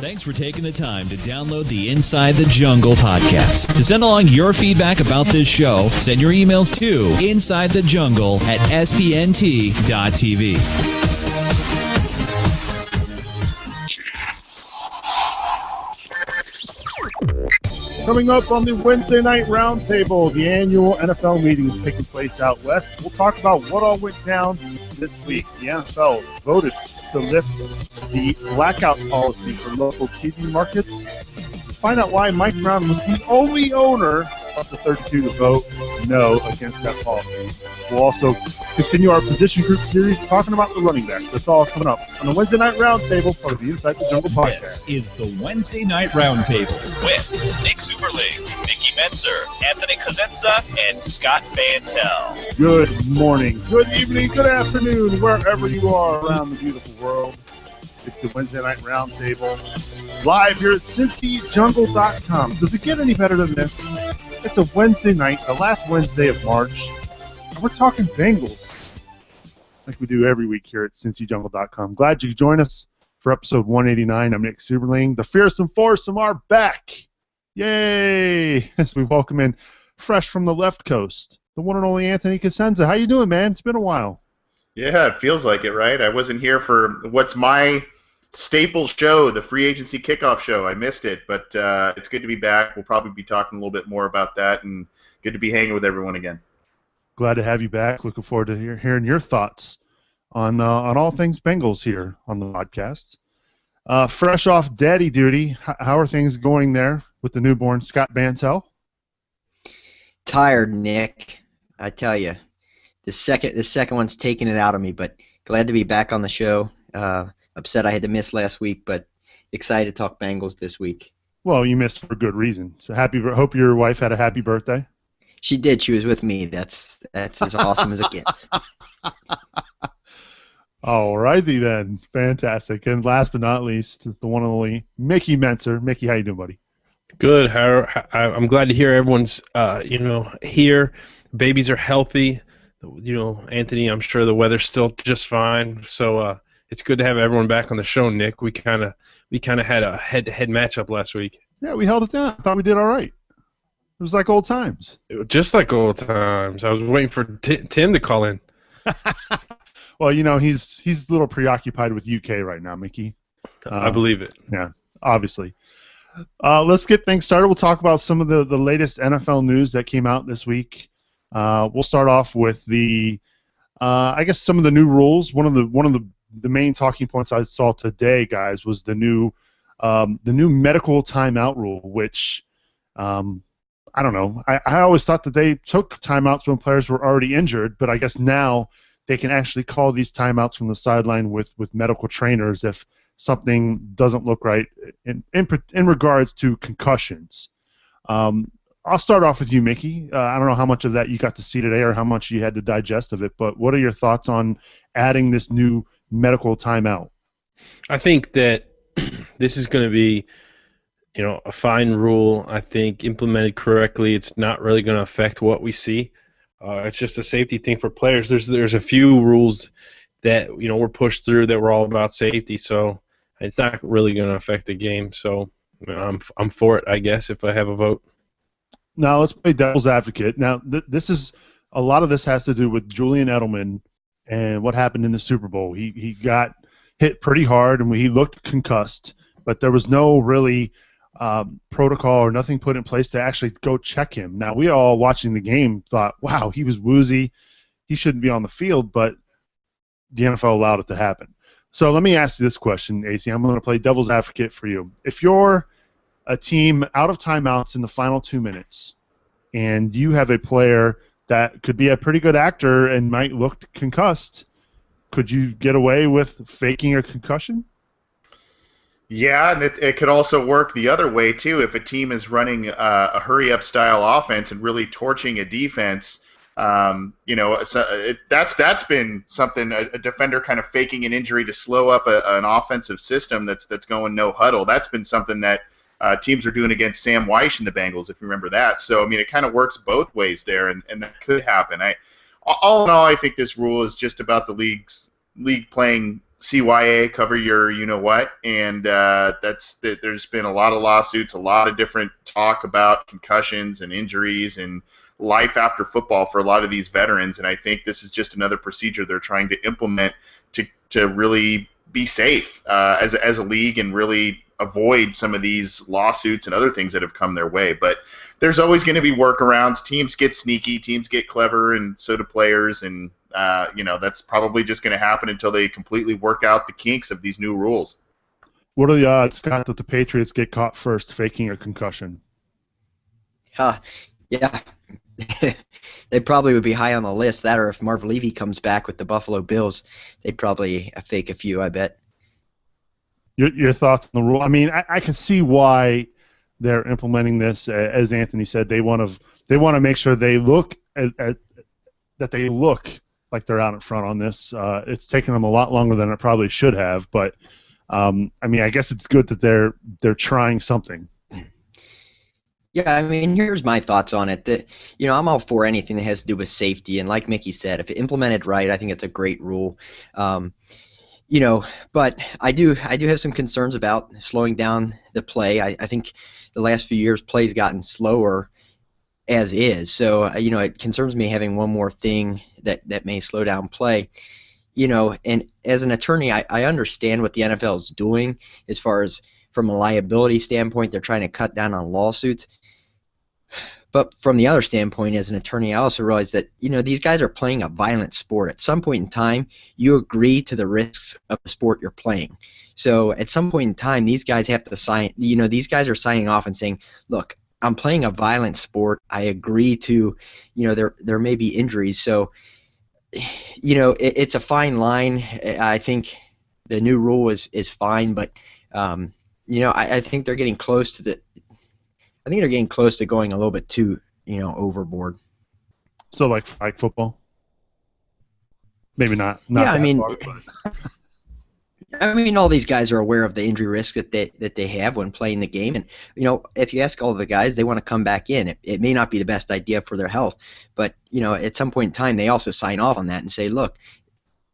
Thanks for taking the time to download the Inside the Jungle podcast. To send along your feedback about this show, send your emails to insidethejungle@spnt.tv. Coming up on the Wednesday Night Roundtable, the annual NFL meeting is taking place out west. We'll talk about what all went down this week. The NFL voted to lift the blackout policy for local TV markets. Find out why Mike Brown was the only owner of the 32 to vote no against that policy. We'll also continue our position group series talking about the running backs. That's all coming up on the Wednesday Night Roundtable, part of the Inside the Jungle podcast. This is the Wednesday Night Roundtable with Nick Superling, Mickey Menzer, Anthony Cosenza, and Scott Bantel. Good morning, good evening, good afternoon, wherever you are around the beautiful world. It's the Wednesday Night Roundtable, live here at CincyJungle.com. Does it get any better than this? It's a Wednesday night, the last Wednesday of March, and we're talking Bengals, like we do every week here at CincyJungle.com. Glad you could join us for episode 189. I'm Nick Superling. The Fearsome Foursome are back. Yay! As we welcome in, fresh from the left coast, the one and only Anthony Cosenza. How you doing, man? It's been a while. Yeah, it feels like it, right? I wasn't here for what's my staple show, the free agency kickoff show. I missed it, but it's good to be back. We'll probably be talking a little bit more about that, and good to be hanging with everyone again. Glad to have you back. Looking forward to hearing your thoughts on all things Bengals here on the podcast. Fresh off daddy duty, how are things going there with the newborn Scott Bantel? Tired, Nick. I tell you, the second one's taking it out of me. But glad to be back on the show. Upset I had to miss last week, but excited to talk Bengals this week. Well, you missed for good reason. So hope your wife had a happy birthday. She did. She was with me. That's as awesome as it gets. All righty then. Fantastic. And last but not least, the one and only Mickey Menzer. Mickey, how you doing, buddy? Good. I'm glad to hear everyone's here. Babies are healthy. Anthony, I'm sure the weather's still just fine. So it's good to have everyone back on the show, Nick. We kind of had a head-to-head matchup last week. Yeah, we held it down. I thought we did all right. It was like old times. Just like old times. I was waiting for Tim to call in. Well, he's a little preoccupied with UK right now, Mickey. I believe it. Yeah, obviously. Let's get things started. We'll talk about some of the latest NFL news that came out this week. We'll start off with I guess some of the new rules. One of the main talking points I saw today, guys, was the new medical timeout rule, which I don't know. I always thought that they took timeouts when players were already injured, but I guess now they can actually call these timeouts from the sideline with medical trainers if something doesn't look right in regards to concussions. I'll start off with you, Mickey. I don't know how much of that you got to see today or how much you had to digest of it, but what are your thoughts on adding this new medical timeout? I think that this is going to be, a fine rule. I think implemented correctly, it's not really going to affect what we see. It's just a safety thing for players. There's a few rules that were pushed through that were all about safety, so it's not really going to affect the game. So I'm for it, I guess, if I have a vote. Now let's play devil's advocate. Now a lot of this has to do with Julian Edelman and what happened in the Super Bowl. He got hit pretty hard and he looked concussed, but there was no really protocol or nothing put in place to actually go check him. Now we all watching the game thought, wow, he was woozy, he shouldn't be on the field, but the NFL allowed it to happen. So let me ask you this question, AC. I'm going to play devil's advocate for you. If you're a team out of timeouts in the final 2 minutes, and you have a player that could be a pretty good actor and might look concussed, could you get away with faking a concussion? Yeah, and it could also work the other way, too. If a team is running a hurry-up style offense and really torching a defense, that's been something, a defender kind of faking an injury to slow up an offensive system that's going no huddle. That's been something that teams are doing against Sam Wyche and the Bengals, if you remember that. So, it kind of works both ways there, and that could happen. All in all, I think this rule is just about the league playing CYA, cover your you-know-what, and there's been a lot of lawsuits, a lot of different talk about concussions and injuries and life after football for a lot of these veterans, and I think this is just another procedure they're trying to implement to really be safe as a league and really avoid some of these lawsuits and other things that have come their way. But there's always going to be workarounds. Teams get sneaky, teams get clever, and so do players, and that's probably just going to happen until they completely work out the kinks of these new rules. What are the odds, Scott, that the Patriots get caught first faking a concussion? Yeah. They probably would be high on the list. That, or if Marv Levy comes back with the Buffalo Bills, they'd probably fake a few, I bet. Your thoughts on the rule? I mean, I can see why they're implementing this. As Anthony said, they want to make sure they look that they look like they're out in front on this. It's taken them a lot longer than it probably should have, but I mean, I guess it's good that they're trying something. Yeah, I mean, here's my thoughts on it. That I'm all for anything that has to do with safety, and like Mickey said, if implemented right, I think it's a great rule. But I do have some concerns about slowing down the play. I think the last few years play's gotten slower as is. So it concerns me having one more thing that may slow down play. And as an attorney, I understand what the NFL is doing as far as from a liability standpoint. They're trying to cut down on lawsuits. But from the other standpoint, as an attorney, I also realize that these guys are playing a violent sport. At some point in time, you agree to the risks of the sport you're playing. So at some point in time, these guys have to sign. These guys are signing off and saying, "Look, I'm playing a violent sport. I agree to, there may be injuries." So, it's a fine line. I think the new rule is fine, but I think they're getting close to I think they're getting close to going a little bit too, overboard. So like flag football? Maybe not. Yeah, I mean, all these guys are aware of the injury risk that they have when playing the game, and if you ask all the guys, they want to come back in. It may not be the best idea for their health, but at some point in time, they also sign off on that and say, "Look,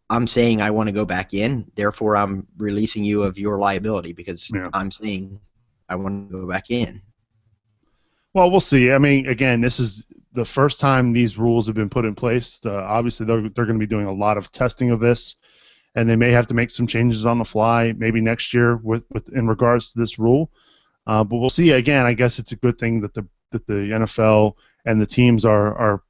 I'm saying I want to go back in, therefore I'm releasing you of your liability because I'm saying I want to go back in." Well, we'll see. I mean, again, this is the first time these rules have been put in place. Obviously, they're going to be doing a lot of testing of this, and they may have to make some changes on the fly maybe next year with in regards to this rule. But we'll see. Again, I guess it's a good thing that the NFL and the teams are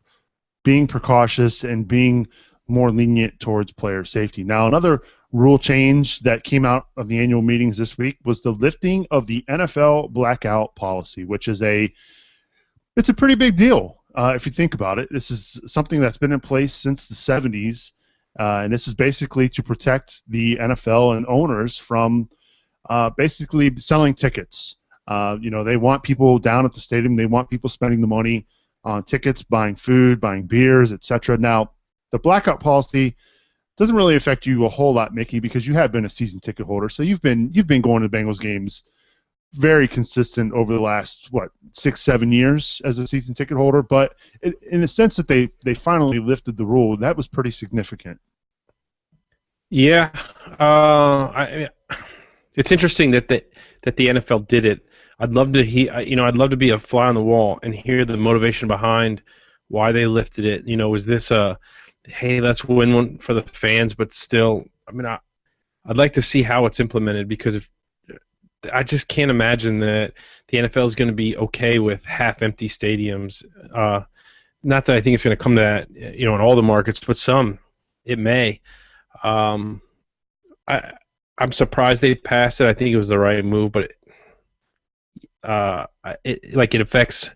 being precautious and being more lenient towards player safety. Now, another rule change that came out of the annual meetings this week was the lifting of the NFL blackout policy, which is it's a pretty big deal if you think about it. This is something that's been in place since the 70s, and this is basically to protect the NFL and owners from basically selling tickets. They want people down at the stadium. They want people spending the money on tickets, buying food, buying beers, etc. Now, the blackout policy doesn't really affect you a whole lot, Mickey, because you have been a season ticket holder. So you've been going to Bengals games very consistent over the last 6-7 years as a season ticket holder. But in the sense that they finally lifted the rule, that was pretty significant. Yeah, it's interesting that the NFL did it. I'd love to I'd love to be a fly on the wall and hear the motivation behind why they lifted it. Was this hey, let's win one for the fans, but still, I'd like to see how it's implemented, because I just can't imagine that the NFL is going to be okay with half-empty stadiums. Not that I think it's going to come to that, in all the markets, but some it may. I'm surprised they passed it. I think it was the right move, but it affects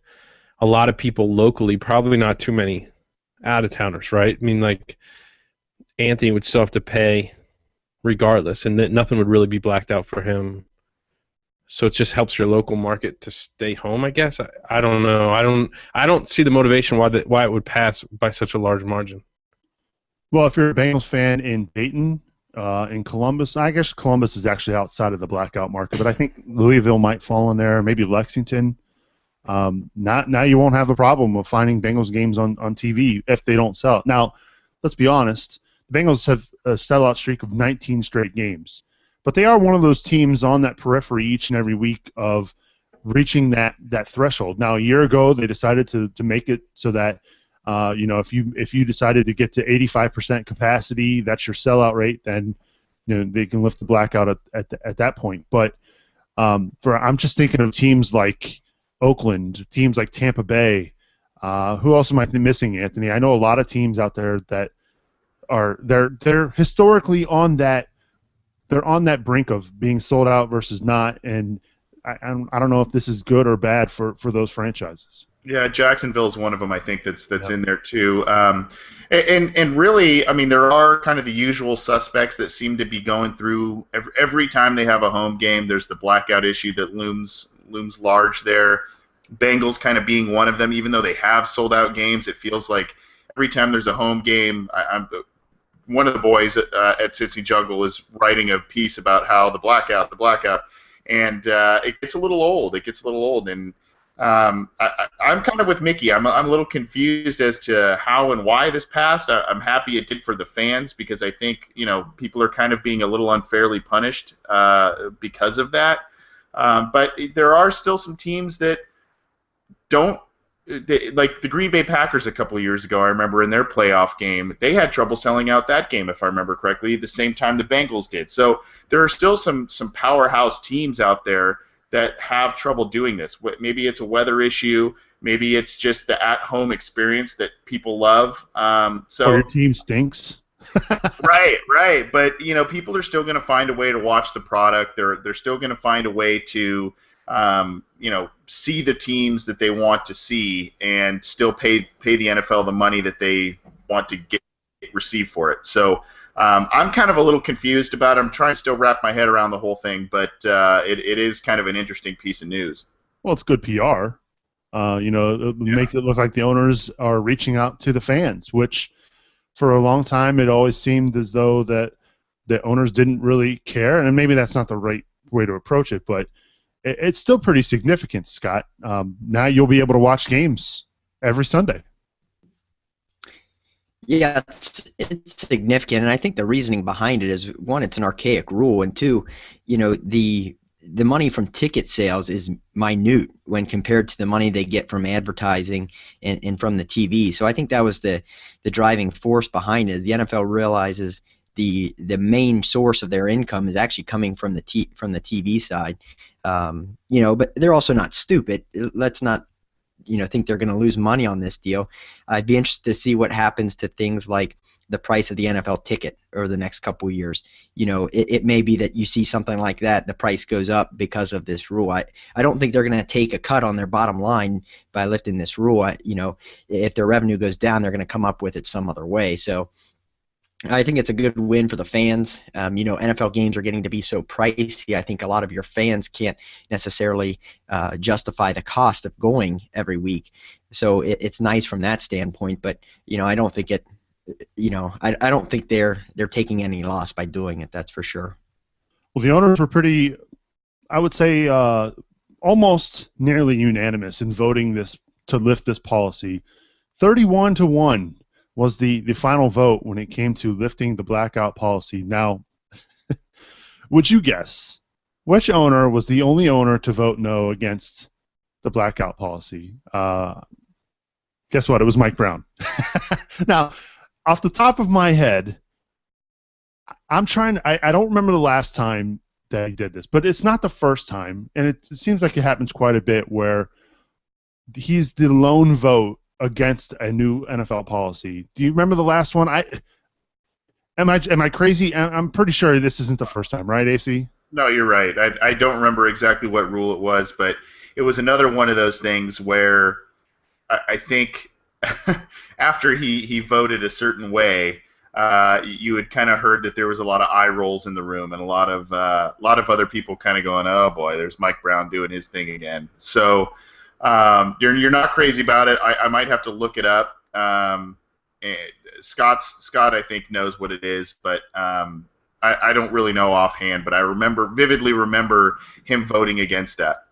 a lot of people locally. Probably not too many out-of-towners, right? I mean, like, Anthony would still have to pay regardless, and that nothing would really be blacked out for him. So it just helps your local market to stay home, I guess. I don't know. I don't see the motivation why it would pass by such a large margin. Well, if you're a Bengals fan in Dayton, in Columbus, I guess Columbus is actually outside of the blackout market, but I think Louisville might fall in there, maybe Lexington. Now you won't have a problem of finding Bengals games on TV if they don't sell it. Now, let's be honest, the Bengals have a sellout streak of 19 straight games. But they are one of those teams on that periphery each and every week of reaching that threshold. Now, a year ago, they decided to make it so that if you decided to get to 85% capacity, that's your sellout rate, then they can lift the blackout at that point. But I'm just thinking of teams like Oakland, teams like Tampa Bay. Who else am I missing, Anthony? I know a lot of teams out there that they're historically on that. They're on that brink of being sold out versus not, and I don't know if this is good or bad for those franchises. Yeah, Jacksonville is one of them. I think that's in there too. And really, I mean, there are kind of the usual suspects that seem to be going through every time they have a home game. There's the blackout issue that looms large there. Bengals kind of being one of them, even though they have sold out games. It feels like every time there's a home game, one of the boys at Cincy Jungle is writing a piece about how the blackout, and it gets a little old. And I'm kind of with Mickey. I'm a little confused as to how and why this passed. I'm happy it did for the fans because I think people are kind of being a little unfairly punished because of that. But there are still some teams that don't. Like the Green Bay Packers a couple of years ago, I remember in their playoff game, they had trouble selling out that game, if I remember correctly, the same time the Bengals did. So there are still some powerhouse teams out there that have trouble doing this. Maybe it's a weather issue. Maybe it's just the at-home experience that people love. Or your team stinks. Right. But people are still going to find a way to watch the product. They're still going to find a way to see the teams that they want to see and still pay the NFL the money that they want to receive for it. So I'm kind of a little confused about it. I'm trying to still wrap my head around the whole thing, but it is kind of an interesting piece of news. Well, it's good PR. It makes it look like the owners are reaching out to the fans, which for a long time it always seemed as though that the owners didn't really care, and maybe that's not the right way to approach it, but it's still pretty significant, Scott. Now you'll be able to watch games every Sunday. Yeah, it's significant, and I think the reasoning behind it is, one, it's an archaic rule, and two, the money from ticket sales is minute when compared to the money they get from advertising and from the TV. So I think that was the driving force behind it. The NFL realizes the main source of their income is actually coming from the TV side. But they're also not stupid. Let's not, think they're going to lose money on this deal. I'd be interested to see what happens to things like the price of the NFL ticket over the next couple of years. It may be that you see something like that, the price goes up because of this rule. I don't think they're going to take a cut on their bottom line by lifting this rule. If their revenue goes down, they're going to come up with it some other way. So I think it's a good win for the fans. NFL games are getting to be so pricey. I think a lot of your fans can't necessarily justify the cost of going every week. So it's nice from that standpoint. But I don't think it. I don't think they're taking any loss by doing it. That's for sure. Well, the owners were pretty, I would say, almost nearly unanimous in voting this to lift this policy. 31-1. Was the final vote when it came to lifting the blackout policy. Now, would you guess which owner was the only owner to vote no against the blackout policy? Guess what? It was Mike Brown. Now, off the top of my head, I don't remember the last time that he did this, but it's not the first time, and it seems like it happens quite a bit where he's the lone vote against a new NFL policy. Do you remember the last one? Am I crazy? I'm pretty sure this isn't the first time, right, AC? No, you're right. I don't remember exactly what rule it was, but it was another one of those things where I think after he voted a certain way, you had kind of heard that there was a lot of eye rolls in the room and a lot of other people kind of going, "Oh boy, there's Mike Brown doing his thing again." So. You're not crazy about it. I might have to look it up. Scott, I think, knows what it is, but I don't really know offhand. But I vividly remember him voting against that.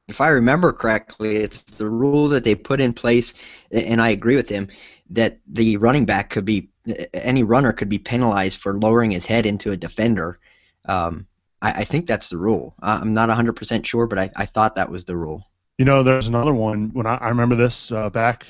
If I remember correctly, it's the rule that they put in place, and I agree with him, that the running back could be any runner could be penalized for lowering his head into a defender. I think that's the rule. I'm not 100% sure, but I thought that was the rule. You know, there's another one. When I remember this back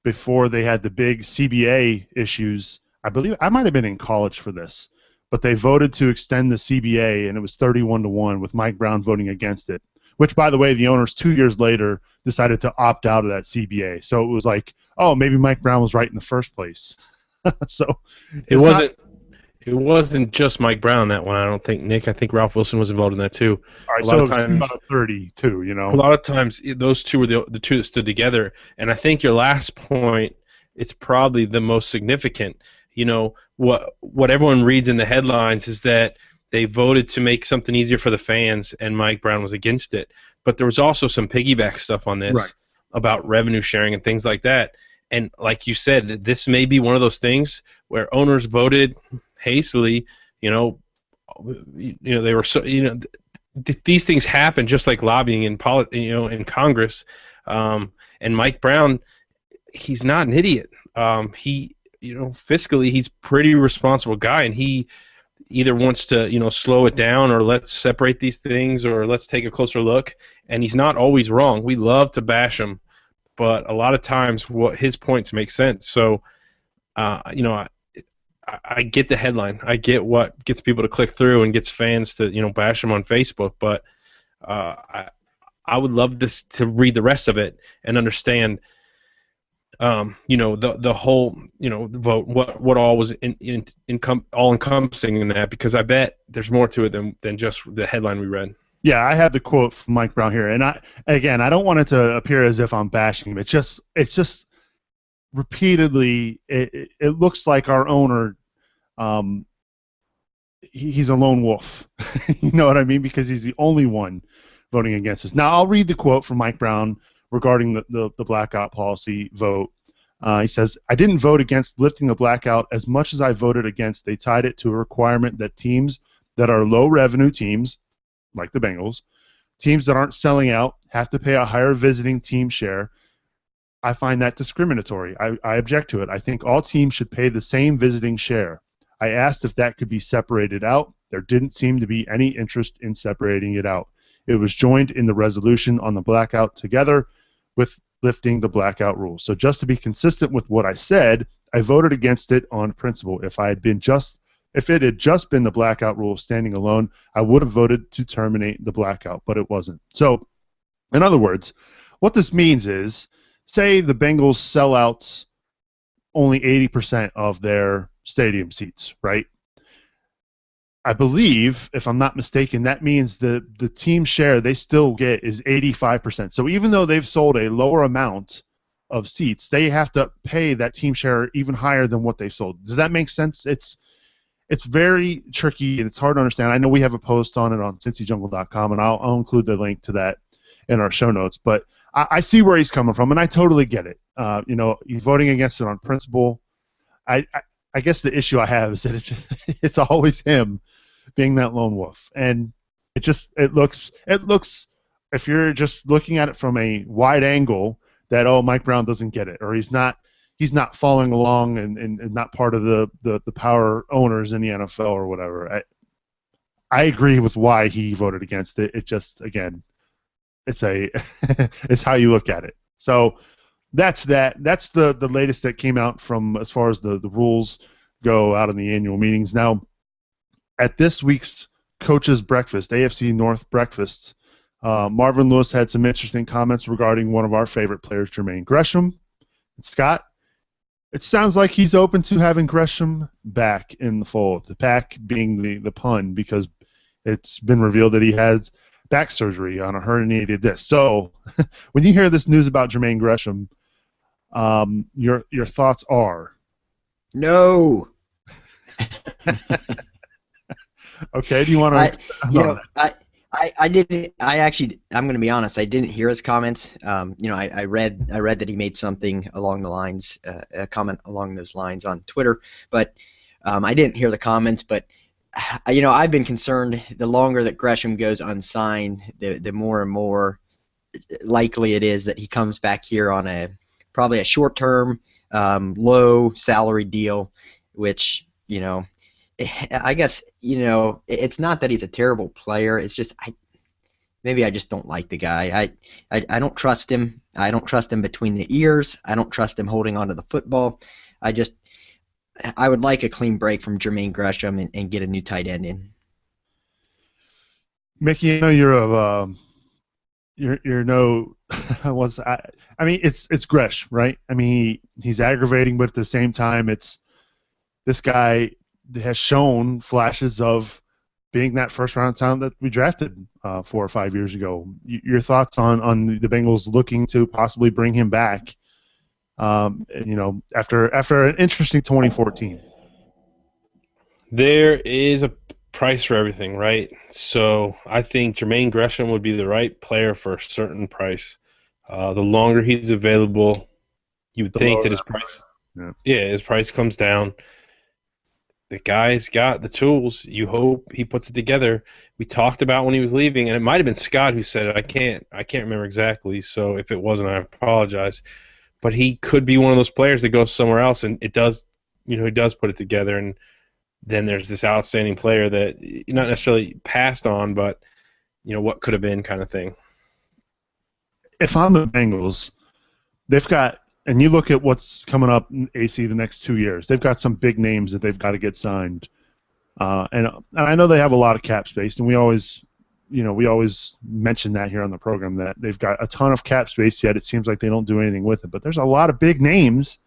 before they had the big CBA issues. I believe I might have been in college for this, but they voted to extend the CBA, and it was 31-1 with Mike Brown voting against it. Which, by the way, the owners 2 years later decided to opt out of that CBA. So it was like, oh, maybe Mike Brown was right in the first place. So it wasn't just Mike Brown on that one. I don't think, Nick. I think Ralph Wilson was involved in that too. All right, so it was about 32. You know, a lot of times those two were the two that stood together. And I think your last point is probably the most significant. You know, what everyone reads in the headlines is that they voted to make something easier for the fans, and Mike Brown was against it. But there was also some piggyback stuff on this about revenue sharing and things like that. And like you said, this may be one of those things where owners voted hastily. You know, they were so. You know, these things happen just like lobbying in in Congress. And Mike Brown, he's not an idiot. Fiscally, he's a pretty responsible guy, and he either wants to, slow it down, or let's separate these things, or let's take a closer look. And he's not always wrong. We love to bash him, but a lot of times his points make sense. So, I get the headline. I get what gets people to click through and gets fans to, bash him on Facebook. But I would love to read the rest of it and understand, the whole, vote, what all was all encompassing in that, because I bet there's more to it than just the headline we read. Yeah, I have the quote from Mike Brown here, and I don't want it to appear as if I'm bashing him. It's just repeatedly, it looks like our owner, he's a lone wolf. You know what I mean? Because he's the only one voting against this. Now, I'll read the quote from Mike Brown regarding the blackout policy vote. He says, "I didn't vote against lifting the blackout as much as I voted against. They tied it to a requirement that teams that are low revenue teams, like the Bengals, teams that aren't selling out, have to pay a higher visiting team share. I find that discriminatory. I object to it. I think all teams should pay the same visiting share. I asked if that could be separated out. There didn't seem to be any interest in separating it out. It was joined in the resolution on the blackout together with lifting the blackout rule. So just to be consistent with what I said, I voted against it on principle. If it had just been the blackout rule standing alone, I would have voted to terminate the blackout, but it wasn't." So, in other words, what this means is, say the Bengals sell out only 80% of their stadium seats, right? I believe, if I'm not mistaken, that means the team share they still get is 85%. So even though they've sold a lower amount of seats, they have to pay that team share even higher than what they've sold. Does that make sense? It's very tricky, and it's hard to understand. I know we have a post on it on CincyJungle.com, and I'll include the link to that in our show notes. But I see where he's coming from, and I totally get it. He's voting against it on principle. I guess the issue I have is that it's always him being that lone wolf, and it looks if you're just looking at it from a wide angle that Mike Brown doesn't get it, or he's not following along and not part of the power owners in the NFL or whatever. I agree with why he voted against it. It just, again, it's how you look at it. So that's that. That's the latest that came out from as far as the rules go out in the annual meetings. Now, at this week's Coaches Breakfast, AFC North Breakfast, Marvin Lewis had some interesting comments regarding one of our favorite players, Jermaine Gresham. And Scott, it sounds like he's open to having Gresham back in the fold. The pack being the pun, because it's been revealed that he has back surgery on a herniated disc. So, when you hear this news about Jermaine Gresham, your thoughts are? No. Okay. Do you want to? I didn't. I'm going to be honest. I didn't hear his comments. I read that he made something along the lines, a comment along those lines on Twitter, but I didn't hear the comments. But I've been concerned. The longer that Gresham goes unsigned, the more and more likely it is that he comes back here on probably a short-term, low salary deal, which, I guess, it's not that he's a terrible player. It's just maybe I just don't like the guy. I don't trust him. I don't trust him between the ears. I don't trust him holding onto the football. I would like a clean break from Jermaine Gresham and get a new tight end in. Mickey, I know you're no I mean it's Gresh, right? I mean he's aggravating, but at the same time this guy has shown flashes of being that first round talent that we drafted 4 or 5 years ago. Your thoughts on the Bengals looking to possibly bring him back? After an interesting 2014. There is a price for everything, right? So I think Jermaine Gresham would be the right player for a certain price. The longer he's available, you would think that his price, his price comes down. The guy's got the tools. You hope he puts it together. We talked about when he was leaving, and it might have been Scott who said it. I can't remember exactly. So if it wasn't, I apologize. But he could be one of those players that goes somewhere else, and he does put it together. And then there's this outstanding player that you're not necessarily passed on, but what could have been kind of thing. If I'm the Bengals, they've got, and you look at what's coming up in AC the next 2 years, they've got some big names that they've got to get signed. And I know they have a lot of cap space, and we always mention that here on the program, that they've got a ton of cap space, yet it seems like they don't do anything with it. But there's a lot of big names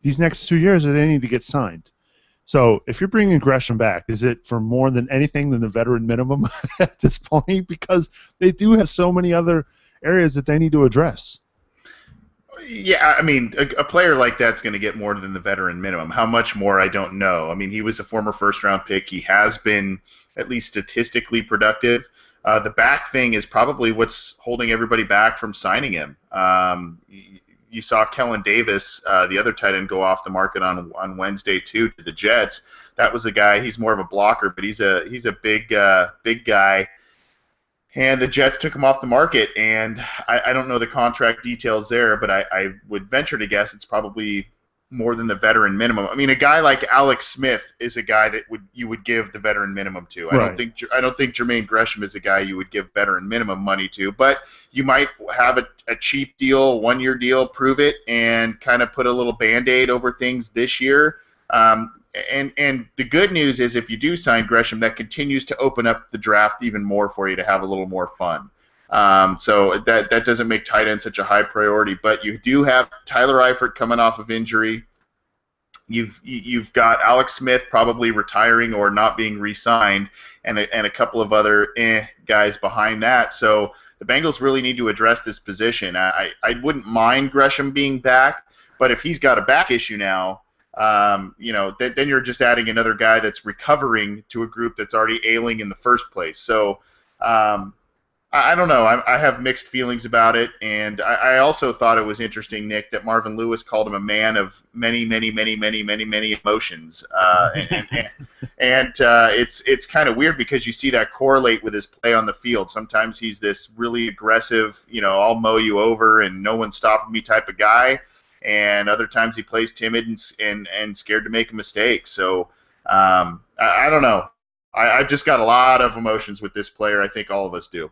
these next 2 years that they need to get signed. So if you're bringing Gresham back, is it for more than anything than the veteran minimum at this point? Because they do have so many other areas that they need to address. Yeah, I mean, a player like that's going to get more than the veteran minimum. How much more, I don't know. I mean, he was a former first-round pick. He has been at least statistically productive. The back thing is probably what's holding everybody back from signing him. You saw Kellen Davis, the other tight end, go off the market on Wednesday too to the Jets. That was a guy. He's more of a blocker, but he's a big guy. And the Jets took him off the market, and I don't know the contract details there, but I would venture to guess it's probably more than the veteran minimum. I mean, a guy like Alex Smith is a guy that you would give the veteran minimum to. Right. I don't think Jermaine Gresham is a guy you would give veteran minimum money to, but you might have a cheap deal, 1-year deal, prove it, and kind of put a little Band-Aid over things this year. And the good news is if you do sign Gresham, that continues to open up the draft even more for you to have a little more fun. So that doesn't make tight end such a high priority, but you do have Tyler Eifert coming off of injury. You've got Alex Smith probably retiring or not being re-signed, and a couple of other guys behind that. So the Bengals really need to address this position. I wouldn't mind Gresham being back, but if he's got a back issue now, then you're just adding another guy that's recovering to a group that's already ailing in the first place. So I don't know. I have mixed feelings about it, and I also thought it was interesting, Nick, that Marvin Lewis called him a man of many, many, many, many, many, many emotions. It's kind of weird because you see that correlate with his play on the field. Sometimes he's this really aggressive, I'll mow you over and no one's stopping me type of guy, and other times he plays timid and scared to make a mistake. So I don't know. I've just got a lot of emotions with this player. I think all of us do.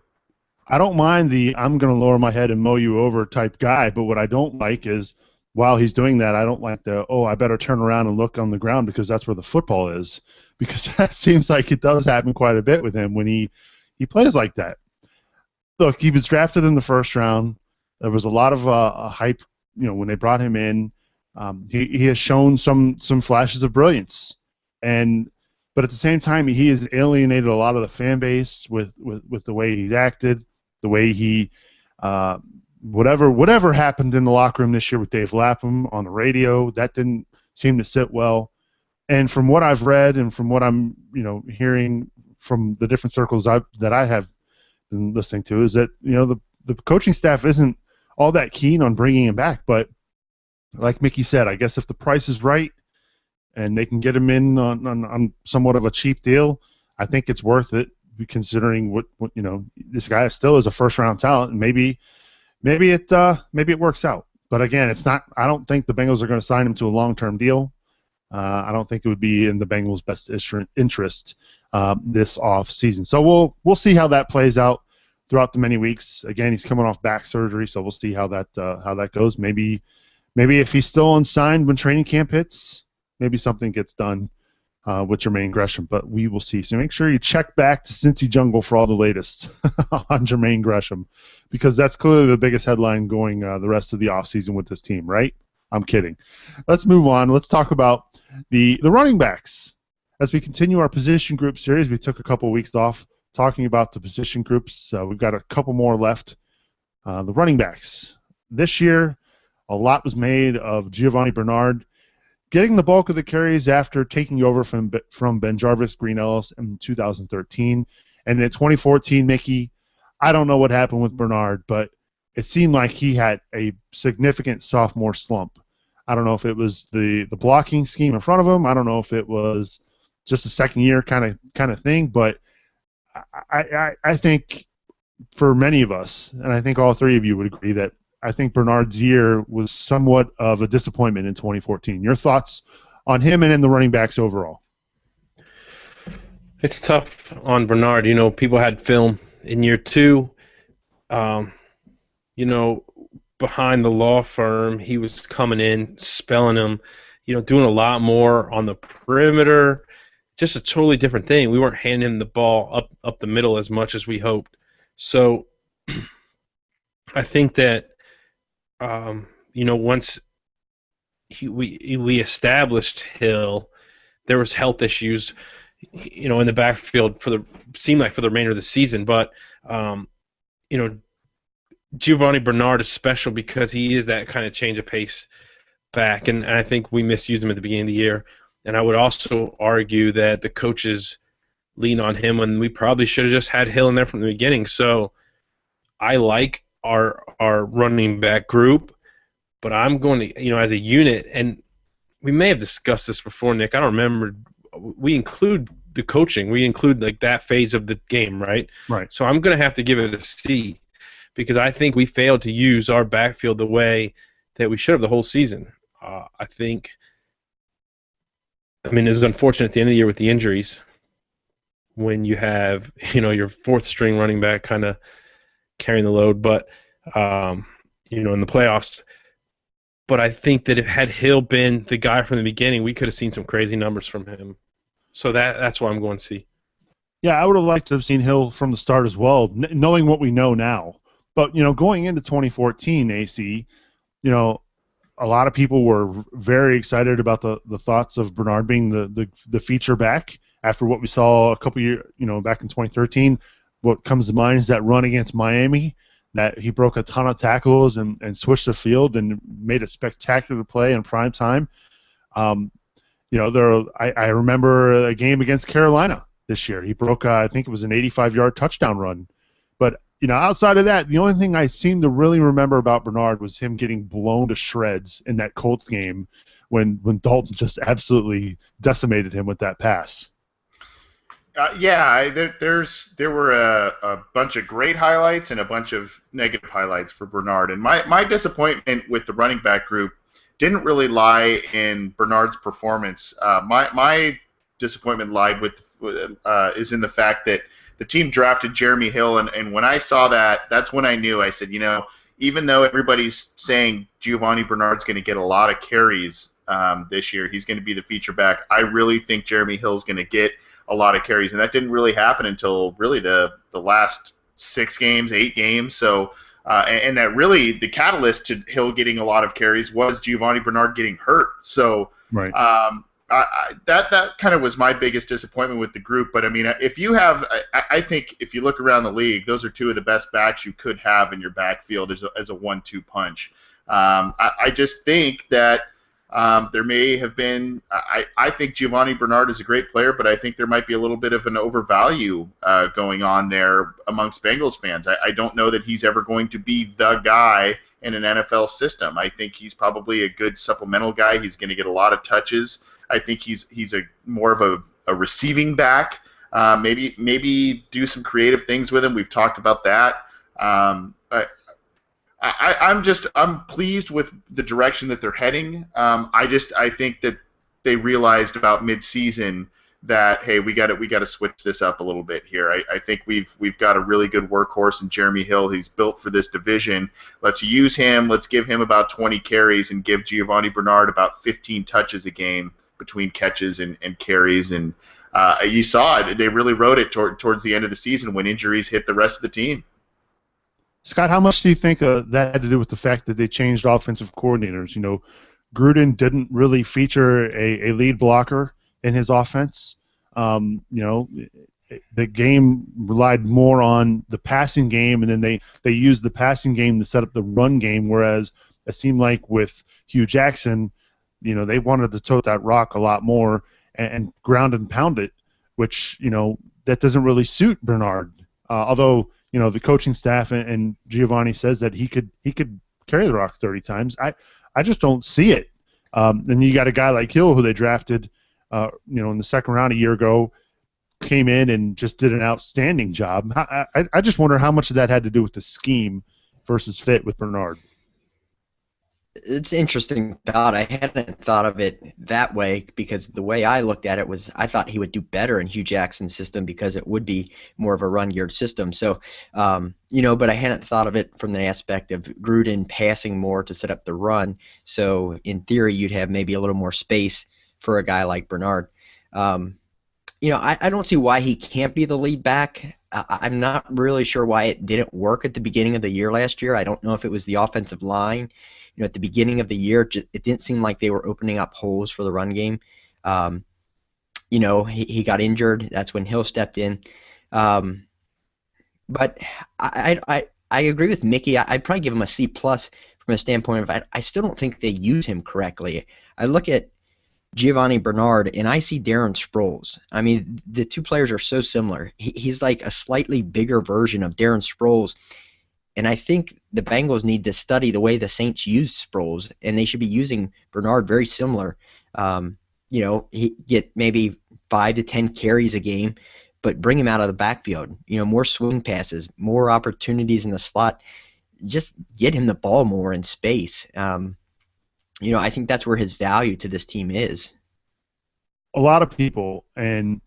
I don't mind the I'm going to lower my head and mow you over type guy, but what I don't like is while he's doing that, I don't like I better turn around and look on the ground because that's where the football is, because that seems like it does happen quite a bit with him when he plays like that. Look, he was drafted in the first round. There was a lot of hype, when they brought him in. He has shown some flashes of brilliance, but at the same time, he has alienated a lot of the fan base with the way he's acted, the way he, whatever happened in the locker room this year with Dave Lapham on the radio, that didn't seem to sit well. And from what I've read and from what I'm, hearing from the different circles that I have been listening to, is that the coaching staff isn't all that keen on bringing him back. But like Mickey said, I guess if the price is right and they can get him in on somewhat of a cheap deal, I think it's worth it, considering what this guy still is a first-round talent, and maybe it works out. But again, it's not. I don't think the Bengals are going to sign him to a long-term deal. I don't think it would be in the Bengals' best interest this off season. So we'll see how that plays out throughout the many weeks. Again, he's coming off back surgery, so we'll see how that goes. Maybe if he's still unsigned when training camp hits, maybe something gets done with Jermaine Gresham, but we will see. So make sure you check back to Cincy Jungle for all the latest on Jermaine Gresham, because that's clearly the biggest headline going the rest of the offseason with this team, right? I'm kidding. Let's move on. Let's talk about the running backs. As we continue our position group series, we took a couple weeks off talking about the position groups. We've got a couple more left. The running backs. This year, a lot was made of Giovanni Bernard getting the bulk of the carries after taking over from BenJarvus Green-Ellis in 2013. And in 2014, Mickey, I don't know what happened with Bernard, but it seemed like he had a significant sophomore slump. I don't know if it was the blocking scheme in front of him. I don't know if it was just a second year kind of thing, but I think for many of us, and I think all three of you would agree, that I think Bernard's year was somewhat of a disappointment in 2014. Your thoughts on him and in the running backs overall? It's tough on Bernard. You know, people had film in year two. You know, behind the law firm, he was coming in, spelling them, you know, doing a lot more on the perimeter. Just a totally different thing. We weren't handing him the ball up the middle as much as we hoped. So I think that you know, once we established Hill, there was health issues, you know, in the backfield seemed like for the remainder of the season. But you know, Giovanni Bernard is special because he is that kind of change of pace back, and I think we misused him at the beginning of the year. And I would also argue that the coaches lean on him when we probably should have just had Hill in there from the beginning. So I like our running back group, but I'm going to, you know, as a unit, and we may have discussed this before, Nick. I don't remember. We include the coaching. We include like that phase of the game, right? Right. So I'm going to have to give it a C because I think we failed to use our backfield the way that we should have the whole season. I think. I mean, it was unfortunate at the end of the year with the injuries when you have, you know, your fourth string running back kind of carrying the load, but you know, in the playoffs. But I think that if had Hill been the guy from the beginning, we could have seen some crazy numbers from him. So that's why I'm going C. Yeah, I would have liked to have seen Hill from the start as well, knowing what we know now. But, you know, going into 2014, AC, you know, a lot of people were very excited about the thoughts of Bernard being the feature back after what we saw a couple years, you know, back in 2013. What comes to mind is that run against Miami, that he broke a ton of tackles and switched the field and made a spectacular play in prime time. You know, I remember a game against Carolina this year. He broke, I think it was an 85-yard touchdown run. But, you know, outside of that, the only thing I seem to really remember about Bernard was him getting blown to shreds in that Colts game when Dalton just absolutely decimated him with that pass. There were a bunch of great highlights and a bunch of negative highlights for Bernard. And my disappointment with the running back group didn't really lie in Bernard's performance. My disappointment lied is in the fact that the team drafted Jeremy Hill, and when I saw that, that's when I knew. I said, you know, even though everybody's saying Giovanni Bernard's going to get a lot of carries this year, he's going to be the feature back, I really think Jeremy Hill's going to get a lot of carries, and that didn't really happen until really the last 8 games. So, and that really the catalyst to Hill getting a lot of carries was Giovanni Bernard getting hurt. So, right. That kind of was my biggest disappointment with the group. But I mean, if you have, I think if you look around the league, those are two of the best backs you could have in your backfield as a 1-2 punch. I just think that there may have been. I think Giovanni Bernard is a great player, but I think there might be a little bit of an overvalue going on there amongst Bengals fans. I don't know that he's ever going to be the guy in an NFL system. I think he's probably a good supplemental guy. He's going to get a lot of touches. I think he's a more of a receiving back. Maybe do some creative things with him. We've talked about that. I'm pleased with the direction that they're heading. I think that they realized about mid-season that, hey, we got to switch this up a little bit here. I think we've got a really good workhorse in Jeremy Hill. He's built for this division. Let's use him. Let's give him about 20 carries and give Giovanni Bernard about 15 touches a game between catches and carries. And you saw it. They really rode it towards the end of the season when injuries hit the rest of the team. Scott, how much do you think that had to do with the fact that they changed offensive coordinators? You know, Gruden didn't really feature a lead blocker in his offense. You know, the game relied more on the passing game, and then they used the passing game to set up the run game, whereas it seemed like with Hugh Jackson, you know, they wanted to tote that rock a lot more and ground and pound it, which, you know, that doesn't really suit Bernard. Although, you know, the coaching staff and Giovanni says that he could carry the rock 30 times. I just don't see it. And you got a guy like Hill who they drafted, you know, in the second round a year ago, came in and just did an outstanding job. I just wonder how much of that had to do with the scheme versus fit with Bernard. It's interesting thought. I hadn't thought of it that way because the way I looked at it was I thought he would do better in Hugh Jackson's system because it would be more of a run-geared system. So, you know, but I hadn't thought of it from the aspect of Gruden passing more to set up the run. So, in theory, you'd have maybe a little more space for a guy like Bernard. You know, I don't see why he can't be the lead back. I'm not really sure why it didn't work at the beginning of the year last year. I don't know if it was the offensive line. You know, at the beginning of the year, it didn't seem like they were opening up holes for the run game. You know, he got injured. That's when Hill stepped in. But I agree with Mickey. I'd probably give him a C+ from a standpoint of I still don't think they use him correctly. I look at Giovanni Bernard, and I see Darren Sproles. I mean, the two players are so similar. He's like a slightly bigger version of Darren Sproles. And I think the Bengals need to study the way the Saints use Sproles, and they should be using Bernard very similar. You know, he get maybe 5 to 10 carries a game, but bring him out of the backfield. You know, more swing passes, more opportunities in the slot. Just get him the ball more in space. You know, I think that's where his value to this team is. A lot of people, and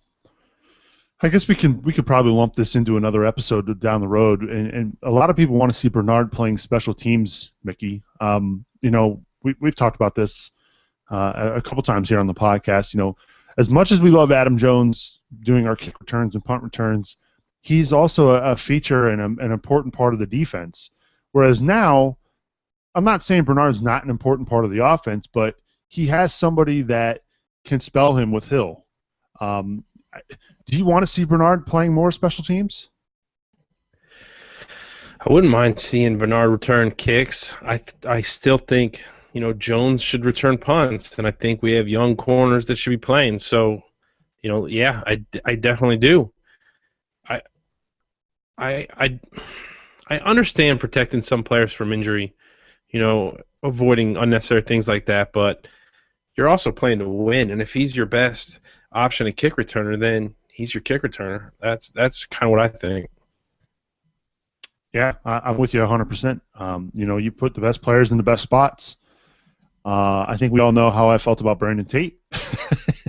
I guess we could probably lump this into another episode down the road, and a lot of people want to see Bernard playing special teams, Mickey. You know, we've talked about this a couple times here on the podcast. You know, as much as we love Adam Jones doing our kick returns and punt returns, he's also a feature and an important part of the defense. Whereas now, I'm not saying Bernard's not an important part of the offense, but he has somebody that can spell him with Hill. Do you want to see Bernard playing more special teams? I wouldn't mind seeing Bernard return kicks. I still think, you know, Jones should return punts, and I think we have young corners that should be playing. So, you know, yeah, I definitely do. I understand protecting some players from injury, you know, avoiding unnecessary things like that, but you're also playing to win, and if he's your best option at kick returner, then he's your kick returner. That's kind of what I think. Yeah, I'm with you 100%. You know, you put the best players in the best spots. I think we all know how I felt about Brandon Tate.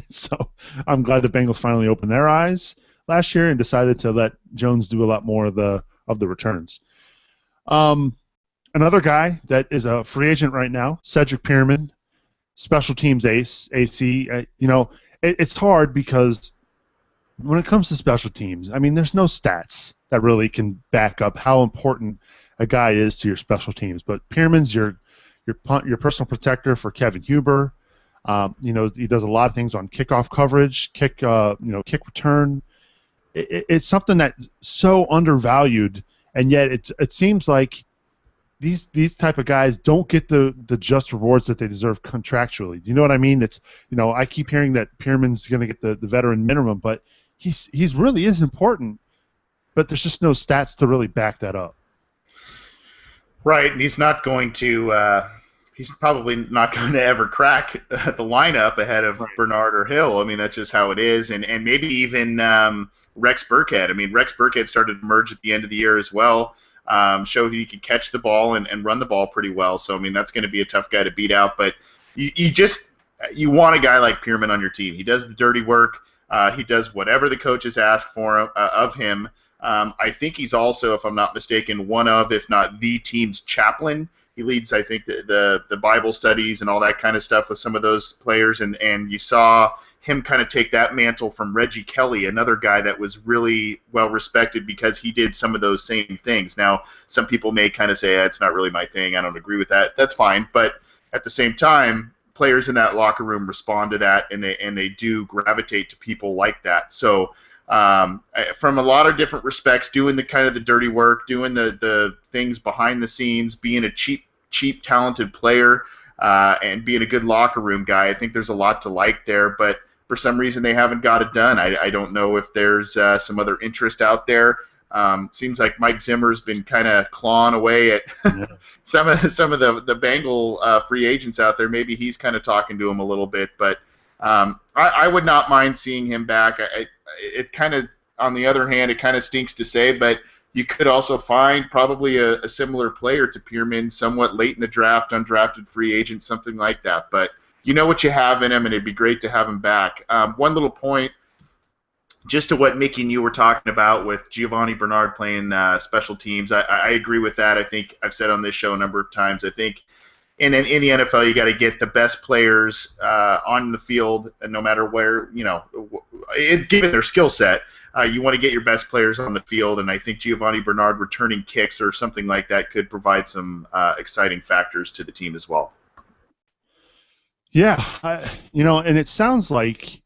So I'm glad the Bengals finally opened their eyes last year and decided to let Jones do a lot more of the returns. Another guy that is a free agent right now, Cedric Pearman, special teams ace, AC. You know, it's hard because when it comes to special teams, I mean, there's no stats that really can back up how important a guy is to your special teams. But Pearman's your personal protector for Kevin Huber. You know, he does a lot of things on kickoff coverage, kick return. It's something that's so undervalued, and yet it seems like these type of guys don't get the just rewards that they deserve contractually. Do you know what I mean? It's, you know, I keep hearing that Pearman's going to get the veteran minimum, but he's really is important, but there's just no stats to really back that up. Right, and he's not going to. He's probably not going to ever crack the lineup ahead of Bernard or Hill. I mean, that's just how it is, and maybe even Rex Burkhead. I mean, Rex Burkhead started to emerge at the end of the year as well. Showed he could catch the ball and run the ball pretty well. So, I mean, that's going to be a tough guy to beat out. But you just, you want a guy like Pearman on your team. He does the dirty work. He does whatever the coaches ask for of him. I think he's also, if I'm not mistaken, one of, if not the team's chaplain. He leads, I think, the Bible studies and all that kind of stuff with some of those players, and you saw him kind of take that mantle from Reggie Kelly, another guy that was really well respected because he did some of those same things. Now, some people may kind of say, it's not really my thing, I don't agree with that. That's fine, but at the same time, players in that locker room respond to that, and they do gravitate to people like that. So from a lot of different respects, doing the kind of the dirty work, doing the things behind the scenes, being a cheap talented player, and being a good locker room guy, I think there's a lot to like there, but for some reason they haven't got it done. I don't know if there's some other interest out there. Seems like Mike Zimmer's been kind of clawing away at some of the Bengal free agents out there. Maybe he's kind of talking to him a little bit, but I would not mind seeing him back. It kind of, on the other hand, it kind of stinks to say, but you could also find probably a similar player to Pearman somewhat late in the draft, undrafted free agent, something like that. But you know what you have in him, and it'd be great to have him back. One little point, just to what Mickey and you were talking about with Giovanni Bernard playing special teams, I agree with that. I think I've said on this show a number of times, I think in the NFL you got to get the best players on the field, and no matter where, given their skill set, you want to get your best players on the field, and I think Giovanni Bernard returning kicks or something like that could provide some exciting factors to the team as well. Yeah, and it sounds like,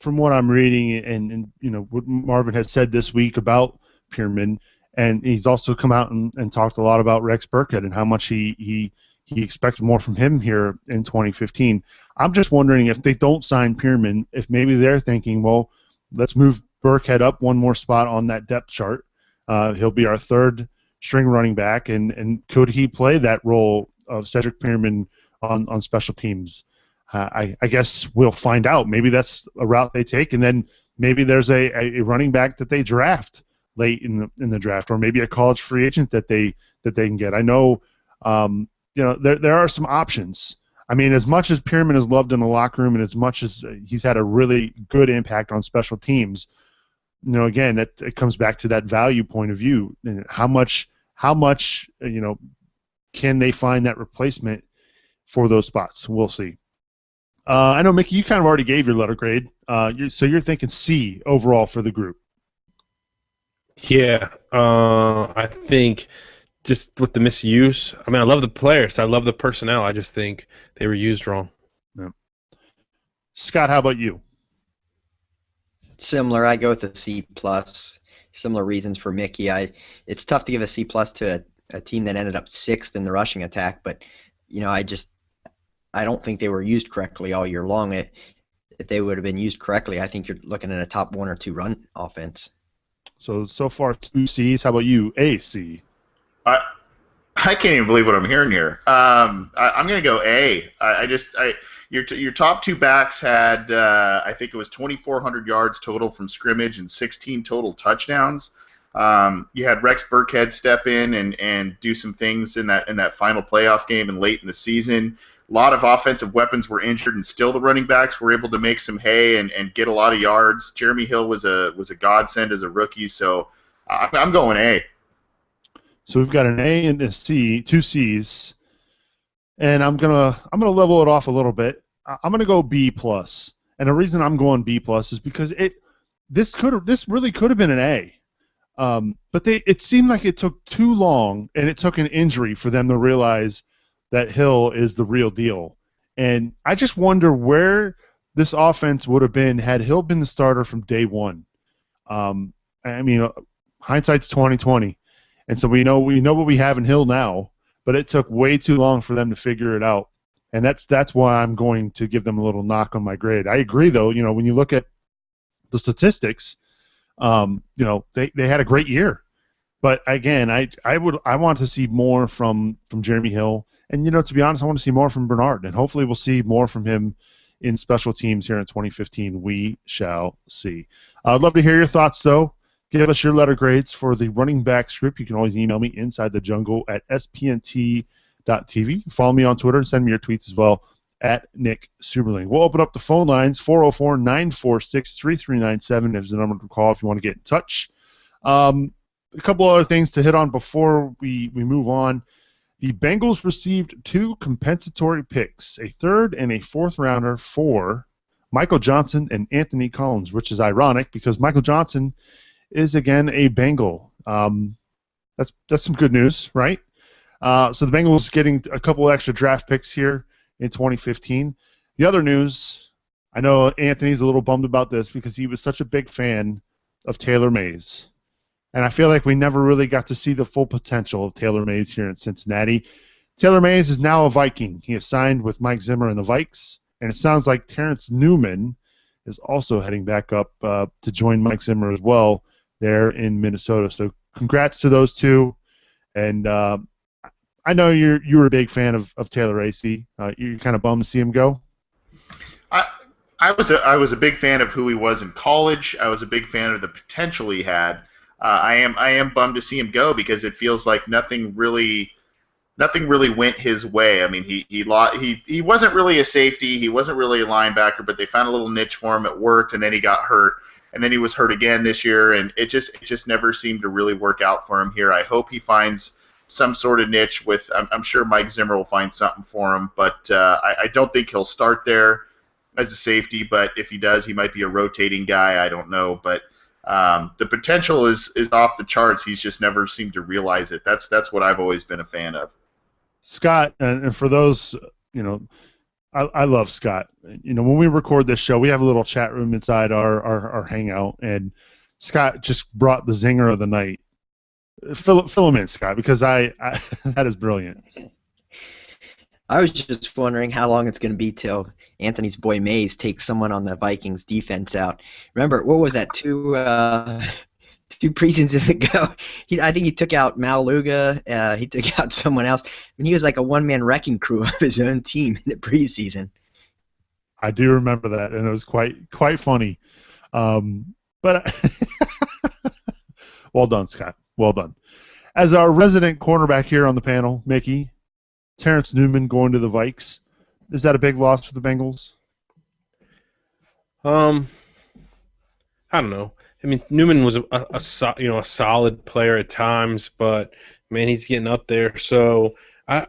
from what I'm reading and what Marvin has said this week about Pearman, and he's also come out and talked a lot about Rex Burkhead and how much he expects more from him here in 2015. I'm just wondering if they don't sign Pearman, if maybe they're thinking, well, let's move Burkhead up one more spot on that depth chart. He'll be our third string running back, and could he play that role of Cedric Pearman on special teams? I guess we'll find out. Maybe that's a route they take, and then maybe there's a running back that they draft late in the draft, or maybe a college free agent that they can get. I know, there are some options. I mean, as much as Pearman is loved in the locker room, and as much as he's had a really good impact on special teams, again, it comes back to that value point of view. And how much can they find that replacement for those spots? We'll see. I know, Mickey, you kind of already gave your letter grade. So you're thinking C overall for the group. Yeah, I think just with the misuse, I mean, I love the players. I love the personnel. I just think they were used wrong. Yeah. Scott, how about you? Similar. I go with a C+. Similar reasons for Mickey. It's tough to give a C+ to a team that ended up 6th in the rushing attack, but I don't think they were used correctly all year long. If they would have been used correctly, I think you're looking at a top 1 or 2 run offense. So far 2 C's. How about you? A C. I can't even believe what I'm hearing here. I'm going to go A. Your top 2 backs had, I think it was 2,400 yards total from scrimmage and 16 total touchdowns. You had Rex Burkhead step in and do some things in that final playoff game and late in the season. A lot of offensive weapons were injured, and still the running backs were able to make some hay and get a lot of yards. Jeremy Hill was a godsend as a rookie, so I'm going A. So we've got an A and a C, 2 C's, and I'm gonna level it off a little bit. I'm gonna go B+, and the reason I'm going B+ is because this really could have been an A, but it seemed like it took too long, and it took an injury for them to realize that Hill is the real deal. And I just wonder where this offense would have been had Hill been the starter from day one. I mean, hindsight's 20/20, and so we know what we have in Hill now, but it took way too long for them to figure it out, and that's why I'm going to give them a little knock on my grade. I agree, though. When you look at the statistics, they had a great year, but again, I want to see more from Jeremy Hill. And, to be honest, I want to see more from Bernard, and hopefully we'll see more from him in special teams here in 2015. We shall see. I'd love to hear your thoughts, though. Give us your letter grades for the running backs group. You can always email me, InsideTheJungle@spnt.tv. Follow me on Twitter and send me your tweets as well, at Nick Superling. We'll open up the phone lines, 404-946-3397 is the number to call if you want to get in touch. A couple other things to hit on before we move on. The Bengals received 2 compensatory picks, a 3rd and a 4th rounder for Michael Johnson and Anthony Collins, which is ironic because Michael Johnson is again a Bengal. That's some good news, right? So the Bengals getting a couple extra draft picks here in 2015. The other news, I know Anthony's a little bummed about this because he was such a big fan of Taylor Mays. And I feel like we never really got to see the full potential of Taylor Mays here in Cincinnati. Taylor Mays is now a Viking. He is signed with Mike Zimmer and the Vikes, and it sounds like Terrence Newman is also heading back up to join Mike Zimmer as well there in Minnesota. So congrats to those two. And I know you were a big fan of Taylor AC. You're kind of bummed to see him go? I was a big fan of who he was in college. I was a big fan of the potential he had. I am bummed to see him go because it feels like nothing really went his way. I mean, he wasn't really a safety, he wasn't really a linebacker, but they found a little niche for him. It worked, and then he got hurt, and then he was hurt again this year, and it just never seemed to really work out for him here. I hope he finds some sort of niche with. I'm sure Mike Zimmer will find something for him, but I don't think he'll start there as a safety. But if he does, he might be a rotating guy. I don't know, but. The potential is off the charts. He's just never seemed to realize it. That's what I've always been a fan of. Scott, and for those, I love Scott. When we record this show, we have a little chat room inside our hangout, and Scott just brought the zinger of the night. Fill him in, Scott, because I that is brilliant. I was just wondering how long it's going to be till Anthony's boy Mays takes someone on the Vikings defense out. Remember, what was that, two preseasons ago? I think he took out Maluga. He took out someone else. And he was like a one-man wrecking crew of his own team in the preseason. I do remember that, and it was quite funny. But well done, Scott. Well done. As our resident cornerback here on the panel, Mickey, Terrence Newman going to the Vikes. Is that a big loss for the Bengals? I don't know. I mean, Newman was a solid player at times, but man, he's getting up there. So I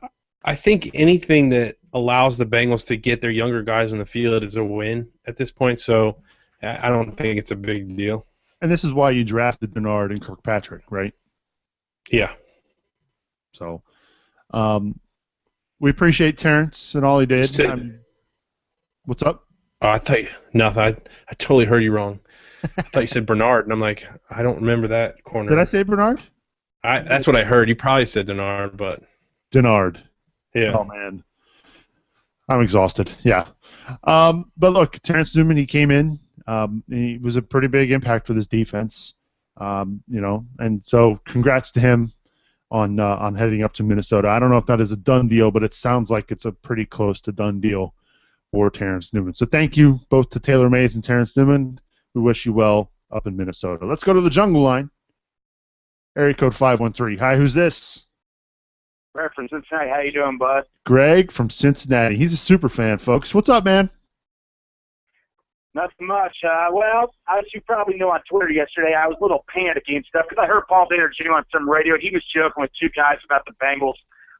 think anything that allows the Bengals to get their younger guys in the field is a win at this point. So I don't think it's a big deal. And this is why you drafted Bernard and Kirkpatrick, right? Yeah. So, we appreciate Terrence and all he did. What's up? Oh, I thought nothing. I totally heard you wrong. I thought you said Bernard, and I'm like, I don't remember that corner. Did I say Bernard? That's what I heard. You probably said Denard, but Denard. Yeah. Oh man, I'm exhausted. Yeah. But look, Terrence Newman, he came in. He was a pretty big impact for this defense. And so congrats to him on heading up to Minnesota. I don't know if that is a done deal, but it sounds like it's a pretty close to done deal for Terrence Newman. So thank you both to Taylor Mays and Terrence Newman. We wish you well up in Minnesota. Let's go to the jungle line. Area code 513. Hi, who's this? Greg from Cincinnati. How you doing, bud? Greg from Cincinnati. He's a super fan, folks. What's up, man? Nothing much. Well, as you probably know on Twitter yesterday, I was a little panicky and stuff because I heard Paul Dana Jr. on some radio. He was joking with two guys about the Bengals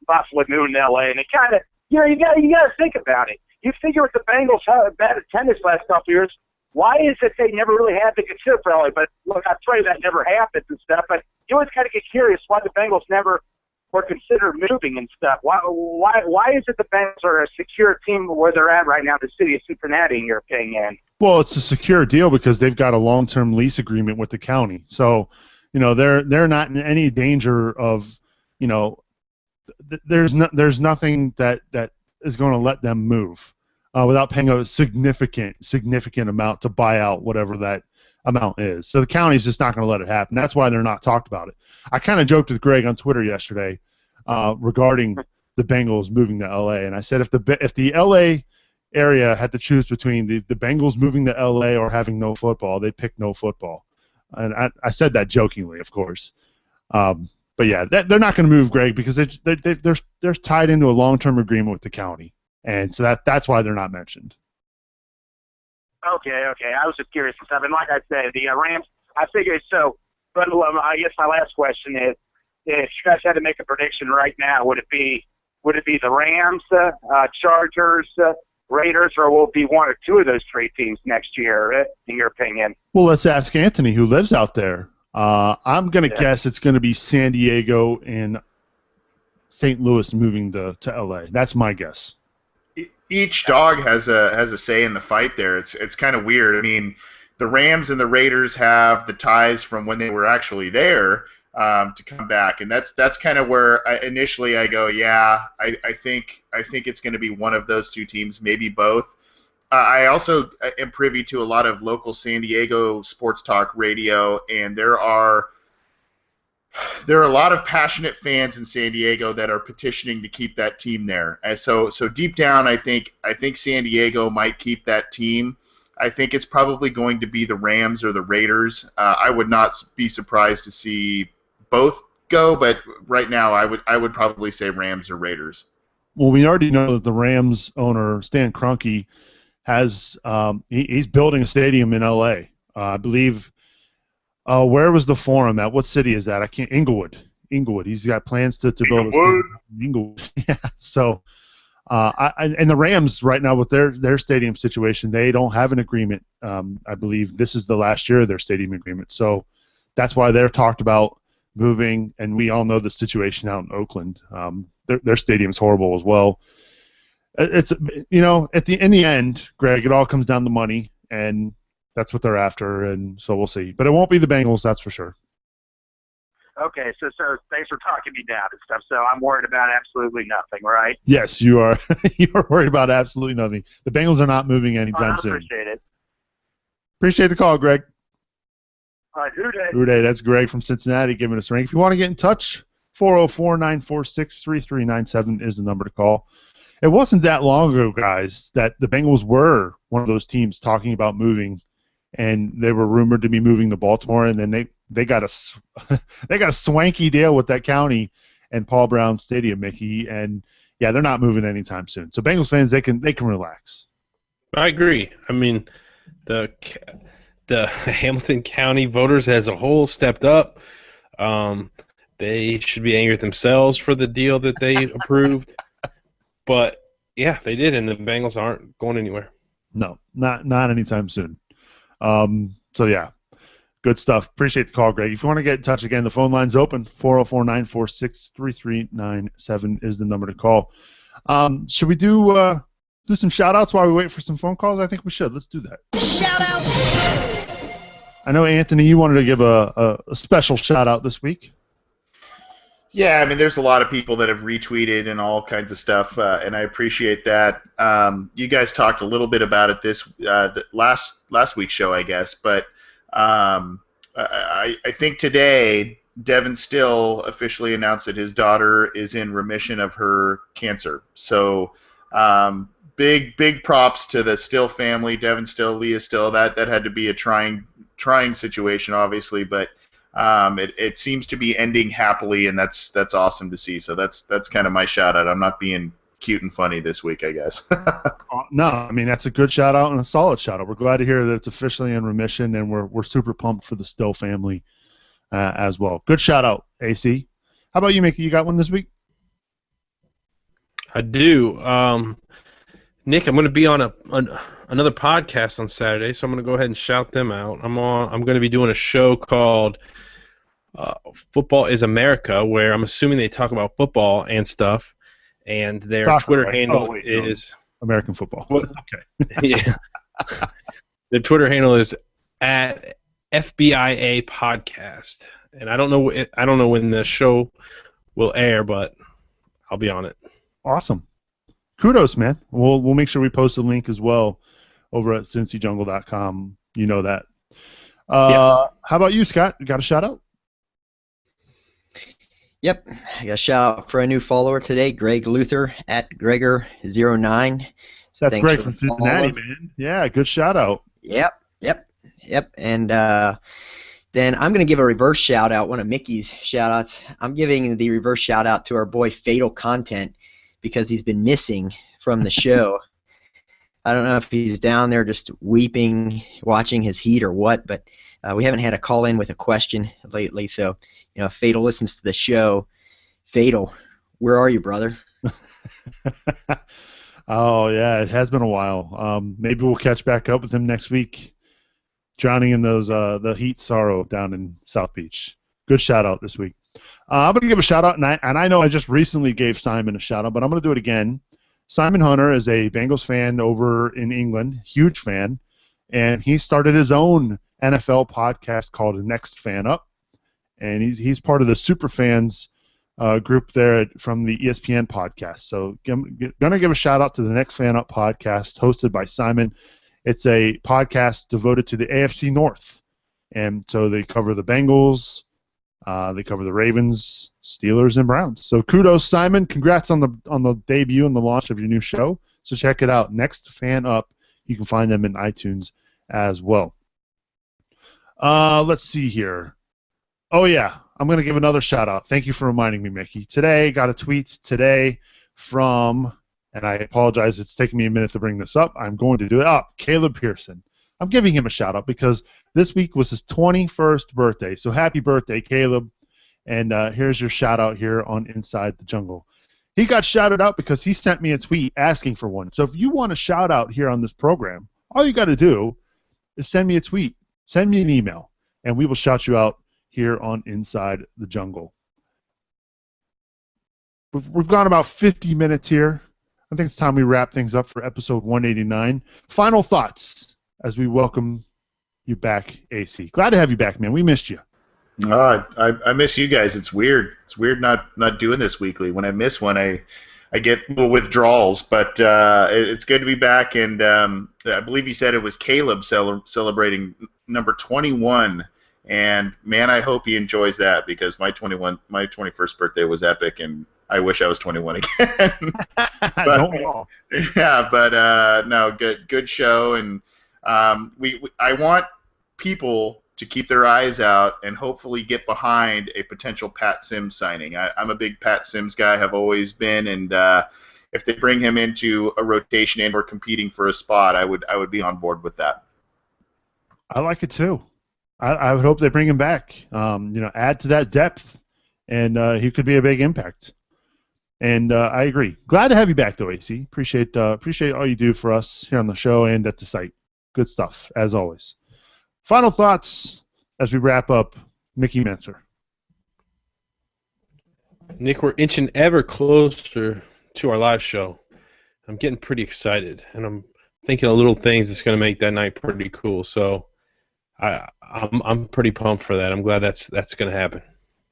possibly moving to L.A. And it kind of, you got to think about it. You figure with the Bengals had bad attendance last couple of years, why is it they never really had to consider for L.A.? But look, I pray that never happens and stuff. But you always kind of get curious why the Bengals never were considered moving and stuff. Why is it the Bengals are a secure team where they're at right now, the city of Cincinnati, in your opinion? Well, it's a secure deal because they've got a long-term lease agreement with the county. So, they're not in any danger of, there's nothing that is going to let them move without paying a significant amount to buy out whatever that amount is. So the county's just not going to let it happen. That's why they're not talked about it. I kind of joked with Greg on Twitter yesterday regarding the Bengals moving to L.A. and I said if the L.A. area had to choose between the Bengals moving to L.A. or having no football, they'd pick no football. And I said that jokingly, of course. But yeah, they're not going to move, Greg, because they're tied into a long-term agreement with the county. and so that's why they're not mentioned. Okay. I was just curious and stuff. And like I said, the Rams, I figured so. But I guess my last question is, if you guys had to make a prediction right now, would it be the Rams, Chargers, Raiders, or will it be one or two of those three teams next year, in your opinion? Well, let's ask Anthony, who lives out there. I'm going to guess it's going to be San Diego and St. Louis moving to LA. That's my guess. Each dog has a say in the fight there. It's kind of weird. I mean, the Rams and the Raiders have the ties from when they were actually there to come back, and that's kind of where initially I go, yeah, I think it's going to be one of those two teams, maybe both. I also am privy to a lot of local San Diego sports talk radio, and there are a lot of passionate fans in San Diego that are petitioning to keep that team there. And so deep down, I think San Diego might keep that team. I think it's probably going to be the Rams or the Raiders. I would not be surprised to see both go, but right now I would probably say Rams or Raiders. Well, we already know that the Rams owner, Stan Kroenke, has he's building a stadium in LA. I believe. Where was the Forum at? What city is that? Inglewood. He's got plans to build a stadium in Inglewood. Yeah. So, and the Rams right now with their stadium situation, they don't have an agreement. I believe this is the last year of their stadium agreement. So that's why they're talked about moving. And we all know the situation out in Oakland. Their stadium's horrible as well. It's in the end, Greg, it all comes down to money, and that's what they're after, and so we'll see. But it won't be the Bengals, that's for sure. Okay, so thanks for talking me down and stuff. So I'm worried about absolutely nothing, right? Yes, you are. You are worried about absolutely nothing. The Bengals are not moving anytime soon. I appreciate it. Appreciate the call, Greg. All right, Who Dey? That's Greg from Cincinnati giving us a ring. If you want to get in touch, 404-946-3397 is the number to call. It wasn't that long ago, guys, that the Bengals were one of those teams talking about moving, and they were rumored to be moving to Baltimore, and then they got a swanky deal with that county and Paul Brown Stadium, Mickey, and yeah, they're not moving anytime soon. So Bengals fans, they can relax. I agree. I mean, the Hamilton County voters as a whole stepped up. They should be angry at themselves for the deal that they approved. But yeah, they did, and the Bengals aren't going anywhere. No, not anytime soon. So yeah, good stuff. Appreciate the call, Greg. If you want to get in touch again, the phone line's open. 404-946-3397 is the number to call. Should we do some shout-outs while we wait for some phone calls? I think we should. Let's do that. Shout-outs! I know, Anthony, you wanted to give a special shout-out this week. Yeah, I mean, there's a lot of people that have retweeted and all kinds of stuff, and I appreciate that. You guys talked a little bit about it last week's show, I guess, but I think today Devin Still officially announced that his daughter is in remission of her cancer. So big props to the Still family, Devin Still, Leah Still. That had to be a trying situation, obviously, but it seems to be ending happily, and that's awesome to see. So that's kind of my shout out. I'm not being cute and funny this week, I guess. No, I mean, that's a good shout out and a solid shout out. We're glad to hear that it's officially in remission, and we're super pumped for the Still family as well. Good shout out, AC. How about you, Mickey? You got one this week? I do. Nick, I'm going to be on another podcast on Saturday, so I'm going to go ahead and shout them out. I'm going to be doing a show called Football is America, where I'm assuming they talk about football and stuff, and their Twitter handle is American football. Okay. Yeah. Their Twitter handle is at FBIA Podcast, and I don't know when the show will air, but I'll be on it. Awesome. Kudos, man. We'll make sure we post a link as well over at CincyJungle.com. You know that. Yes. How about you, Scott? You got a shout out? Yep. I got a shout out for a new follower today, Greg Luther at Gregor09. So that's Greg from Cincinnati, man. Yeah, good shout out. Yep. And then I'm going to give a reverse shout out, one of Mickey's shout outs. I'm giving the reverse shout out to our boy Fatal Content, because he's been missing from the show. I don't know if he's down there just weeping, watching his heat or what, but we haven't had a call in with a question lately. So, if Fatal listens to the show, Fatal, where are you, brother? Oh, yeah, it has been a while. Maybe we'll catch back up with him next week, drowning in those the heat sorrow down in South Beach. Good shout-out this week. I'm going to give a shout-out, and I know I just recently gave Simon a shout-out, but I'm going to do it again. Simon Hunter is a Bengals fan over in England, huge fan, and he started his own NFL podcast called Next Fan Up, and he's part of the Superfans group there from the ESPN podcast. So gonna give a shout out to the Next Fan Up podcast hosted by Simon. It's a podcast devoted to the AFC North, and so they cover the Bengals, they cover the Ravens, Steelers, and Browns. So kudos, Simon. Congrats on the debut and the launch of your new show. So check it out, Next Fan Up. You can find them in iTunes as well. Let's see here. Oh yeah, I'm going to give another shout out. Thank you for reminding me, Mickey. Today, got a tweet today from, and I apologize, it's taking me a minute to bring this up. I'm going to do it. Caleb Pearson. I'm giving him a shout out because this week was his 21st birthday. So happy birthday, Caleb. And here's your shout out here on Inside the Jungle. He got shouted out because he sent me a tweet asking for one. So if you want a shout out here on this program, all you got to do is send me a tweet, send me an email, and we will shout you out here on Inside the Jungle. We've gone about 50 minutes here. I think it's time we wrap things up for episode 189. Final thoughts as we welcome you back, AC. Glad to have you back, man. We missed you. I miss you guys. It's weird. It's weird not doing this weekly. When I miss one, I get little withdrawals, but it's good to be back. And I believe you said it was Caleb celebrating number 21. And man, I hope he enjoys that because my 21st birthday was epic, and I wish I was 21 again. But, yeah, but no, good show, and I want people to keep their eyes out and hopefully get behind a potential Pat Sims signing. I'm a big Pat Sims guy, have always been, and if they bring him into a rotation and or competing for a spot, I would be on board with that. I like it too. I would hope they bring him back. Add to that depth, and he could be a big impact. And I agree. Glad to have you back, though, AC. Appreciate all you do for us here on the show and at the site. Good stuff, as always. Final thoughts as we wrap up. Mickey Menser. Nick, we're inching ever closer to our live show. I'm getting pretty excited, and I'm thinking of little things that's going to make that night pretty cool. So I'm pretty pumped for that. I'm glad that's going to happen.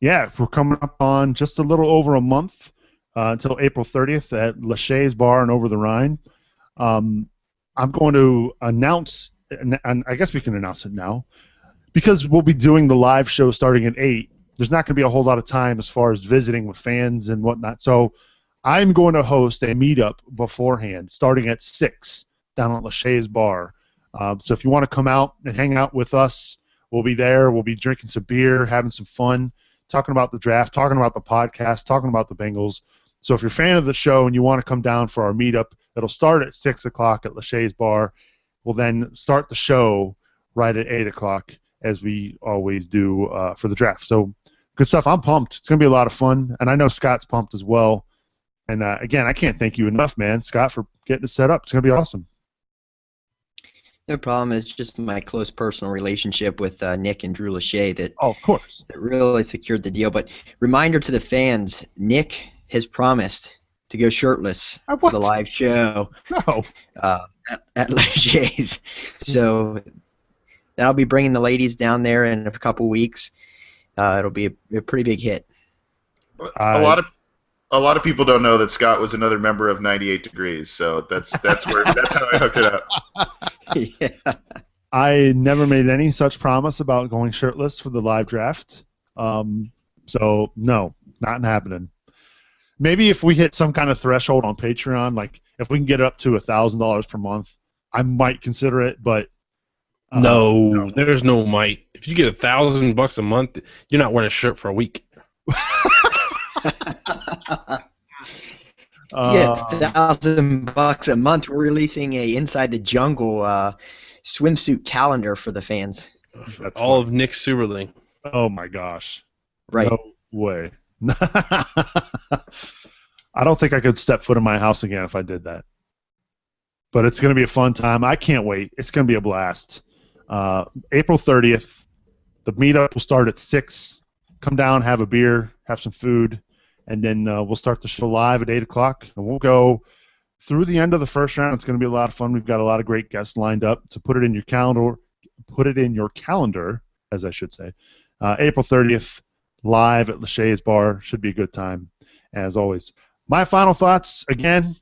Yeah, we're coming up on just a little over a month until April 30th at Lachey's Bar and Over the Rhine. I'm going to announce, and I guess we can announce it now, because we'll be doing the live show starting at 8. There's not going to be a whole lot of time as far as visiting with fans and whatnot. So I'm going to host a meetup beforehand starting at 6 down at Lachey's Bar. So if you want to come out and hang out with us, we'll be there. We'll be drinking some beer, having some fun, talking about the draft, talking about the podcast, talking about the Bengals. So if you're a fan of the show and you want to come down for our meetup, it'll start at 6 o'clock at Lachey's Bar. We'll then start the show right at 8 o'clock as we always do for the draft. So good stuff. I'm pumped. It's going to be a lot of fun, and I know Scott's pumped as well. And, again, I can't thank you enough, man, Scott, for getting it set up. It's going to be awesome. No problem. It's just my close personal relationship with Nick and Drew Lachey that, of course, that really secured the deal. But reminder to the fans, Nick has promised to go shirtless for the live show at Lachey's. So that'll be bringing the ladies down there in a couple weeks. It'll be a pretty big hit. A lot of people don't know that Scott was another member of 98 Degrees, so that's how I hooked it up. Yeah. I never made any such promise about going shirtless for the live draft. So no, not happening. Maybe if we hit some kind of threshold on Patreon, like if we can get it up to $1,000 per month, I might consider it. But no, there's no might. If you get $1,000 a month, you're not wearing a shirt for a week. Yeah, $1,000 a month. We're releasing a Inside the Jungle swimsuit calendar for the fans. For all of Nick Superling. Oh my gosh. Right. No way. I don't think I could step foot in my house again if I did that. But it's going to be a fun time. I can't wait. It's going to be a blast. April 30th, the meetup will start at 6. Come down, have a beer, have some food, and then we'll start the show live at 8 o'clock. And we'll go through the end of the first round. It's going to be a lot of fun. We've got a lot of great guests lined up. So put it in your calendar, as I should say. April 30th, live at Lachey's Bar. Should be a good time, as always. My final thoughts, again,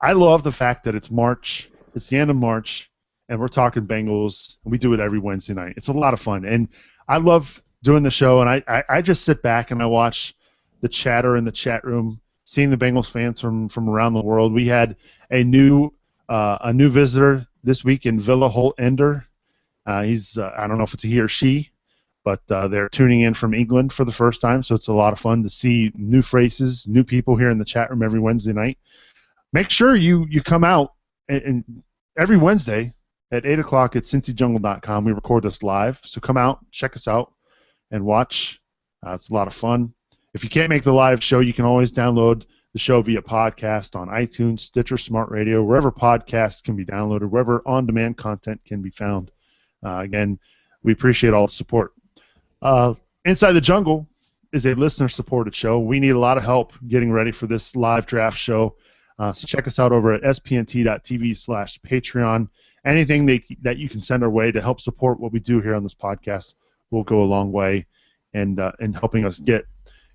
I love the fact that it's March. It's the end of March, and we're talking Bengals. And we do it every Wednesday night. It's a lot of fun, and I love doing the show. And I just sit back and I watch the chatter in the chat room, seeing the Bengals fans from around the world. We had a new visitor this week in Villa Holt Ender. He's I don't know if it's a he or she, but they're tuning in from England for the first time, so it's a lot of fun to see new faces, new people here in the chat room every Wednesday night. Make sure you come out and every Wednesday at 8 o'clock at cincyjungle.com. We record this live, so come out, check us out, and watch. It's a lot of fun. If you can't make the live show, you can always download the show via podcast on iTunes, Stitcher, Smart Radio, wherever podcasts can be downloaded, wherever on-demand content can be found. Again, we appreciate all the support. Inside the Jungle is a listener-supported show. We need a lot of help getting ready for this live draft show. So check us out over at spnt.tv/Patreon. Anything that you can send our way to help support what we do here on this podcast will go a long way in helping us get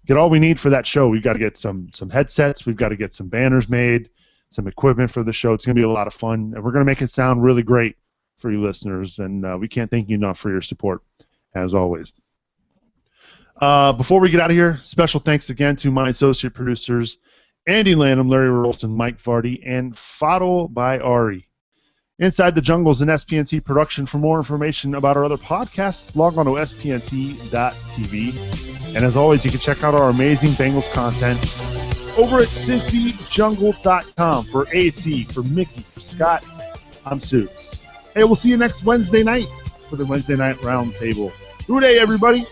all we need for that show. We've got to get some headsets. We've got to get some banners made, some equipment for the show. It's going to be a lot of fun, and we're going to make it sound really great for you listeners, and we can't thank you enough for your support, as always. Before we get out of here, special thanks again to my associate producers, Andy Lanham, Larry Rolston, Mike Vardy, and Fadl by Ari. Inside the Jungle is an SPNT production. For more information about our other podcasts, log on to spnt.tv. And as always, you can check out our amazing Bengals content over at cincyjungle.com. For AC, for Mickey, for Scott, I'm Suits. Hey, we'll see you next Wednesday night for the Wednesday Night Roundtable. Good day, everybody.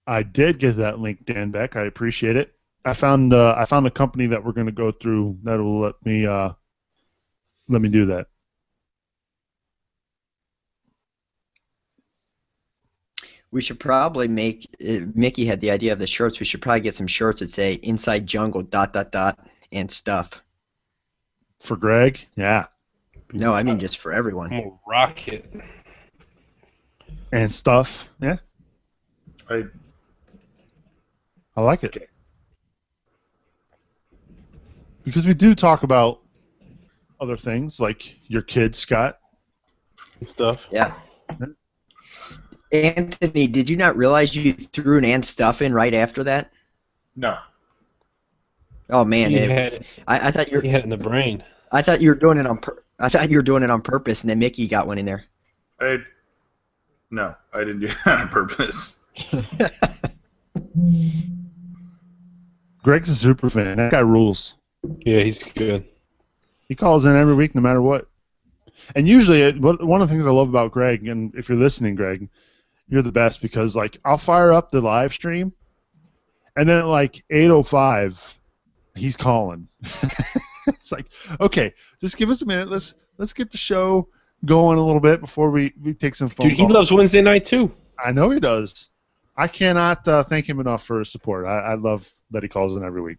I did get that link, Dan Beck. I appreciate it. I found a company that we're going to go through that will let me do that. We should probably make. Mickey had the idea of the shirts. We should probably get some shirts that say "Inside Jungle ... and stuff. For Greg, yeah. No, I mean just for everyone. I'm gonna rock it. And stuff, yeah. I like it. Okay. Because we do talk about other things, like your kids, Scott. And stuff. Yeah. Anthony, did you not realize you threw an and stuff in right after that? No. Oh man, He had it. I thought you He had it in the brain. I thought you were doing it on I thought you were doing it on purpose, and then Mickey got one in there. No, I didn't do that on purpose. Greg's a super fan. That guy rules. Yeah, he's good. He calls in every week no matter what. And usually, one of the things I love about Greg, and if you're listening, Greg, you're the best, because like I'll fire up the live stream, and then at like 8:05, he's calling. It's like, okay, just give us a minute. Let's get the show going a little bit before we take some phone Dude, calls. he loves Wednesday night too. I know he does. I cannot thank him enough for his support. I love that he calls in every week.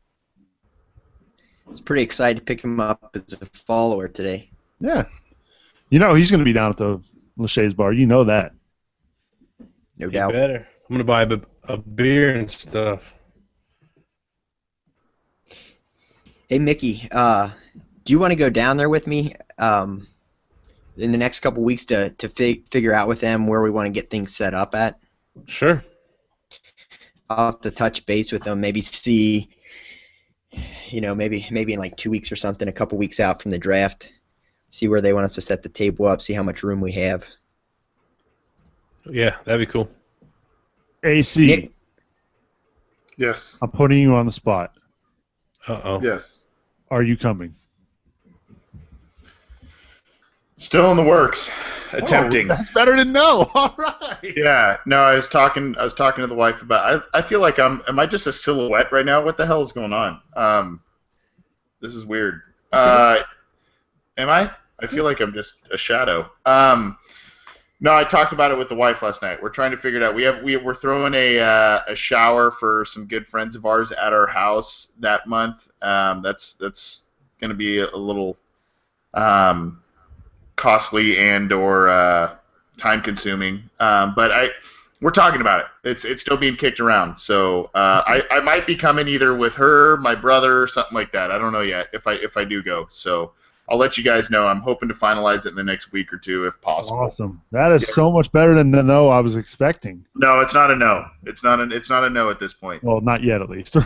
I was pretty excited to pick him up as a follower today. Yeah. You know he's going to be down at the Lachey's Bar. You know that. No You doubt. better. I'm gonna buy a beer and stuff. Hey Mickey, Do you want to go down there with me in the next couple weeks to figure out with them where we want to get things set up at? Sure. I'll have to touch base with them, maybe see, maybe in like 2 weeks or something, a couple weeks out from the draft, see where they want us to set the table up, see how much room we have. Yeah, that'd be cool. AC, Nick? Yes. I'm putting you on the spot. Uh-oh. Yes. Are you coming? Still in the works. Attempting. Oh, that's better to know. All right. Yeah. No, I was talking to the wife about. I feel like am I just a silhouette right now? What the hell is going on? This is weird. Am I? I feel like I'm just a shadow. No, I talked about it with the wife last night. We're trying to figure it out. We're throwing a shower for some good friends of ours at our house that month. That's going to be a little costly and or time consuming. But we're talking about it. It's still being kicked around. So I might be coming either with her, my brother, something like that. I don't know yet if I do go. So I'll let you guys know. I'm hoping to finalize it in the next week or two if possible. Awesome. That is so much better than the no I was expecting. No, it's not a no. It's not a no at this point. Well, not yet, at least. Well,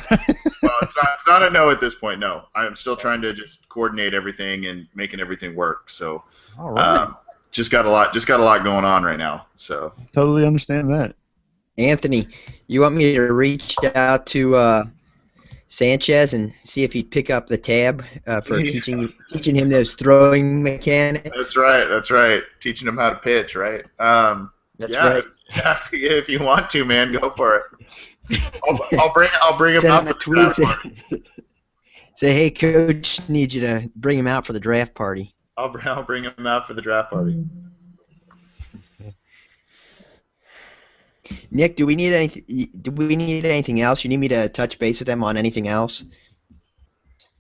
it's not a no at this point. No, I'm still trying to just coordinate everything and making everything work. So, all right. Just got a lot going on right now. So Totally understand that. Anthony, you want me to reach out to Sanchez and see if he'd pick up the tab for teaching him those throwing mechanics? That's right. Teaching him how to pitch, right? That's right. Yeah, if you want to, man, go for it. I'll bring him Send out him a for the tweet. draft party. Say, hey, coach, need you to bring him out for the draft party. I'll bring him out for the draft party. Nick, do we need anything else? You need me to touch base with them on anything else?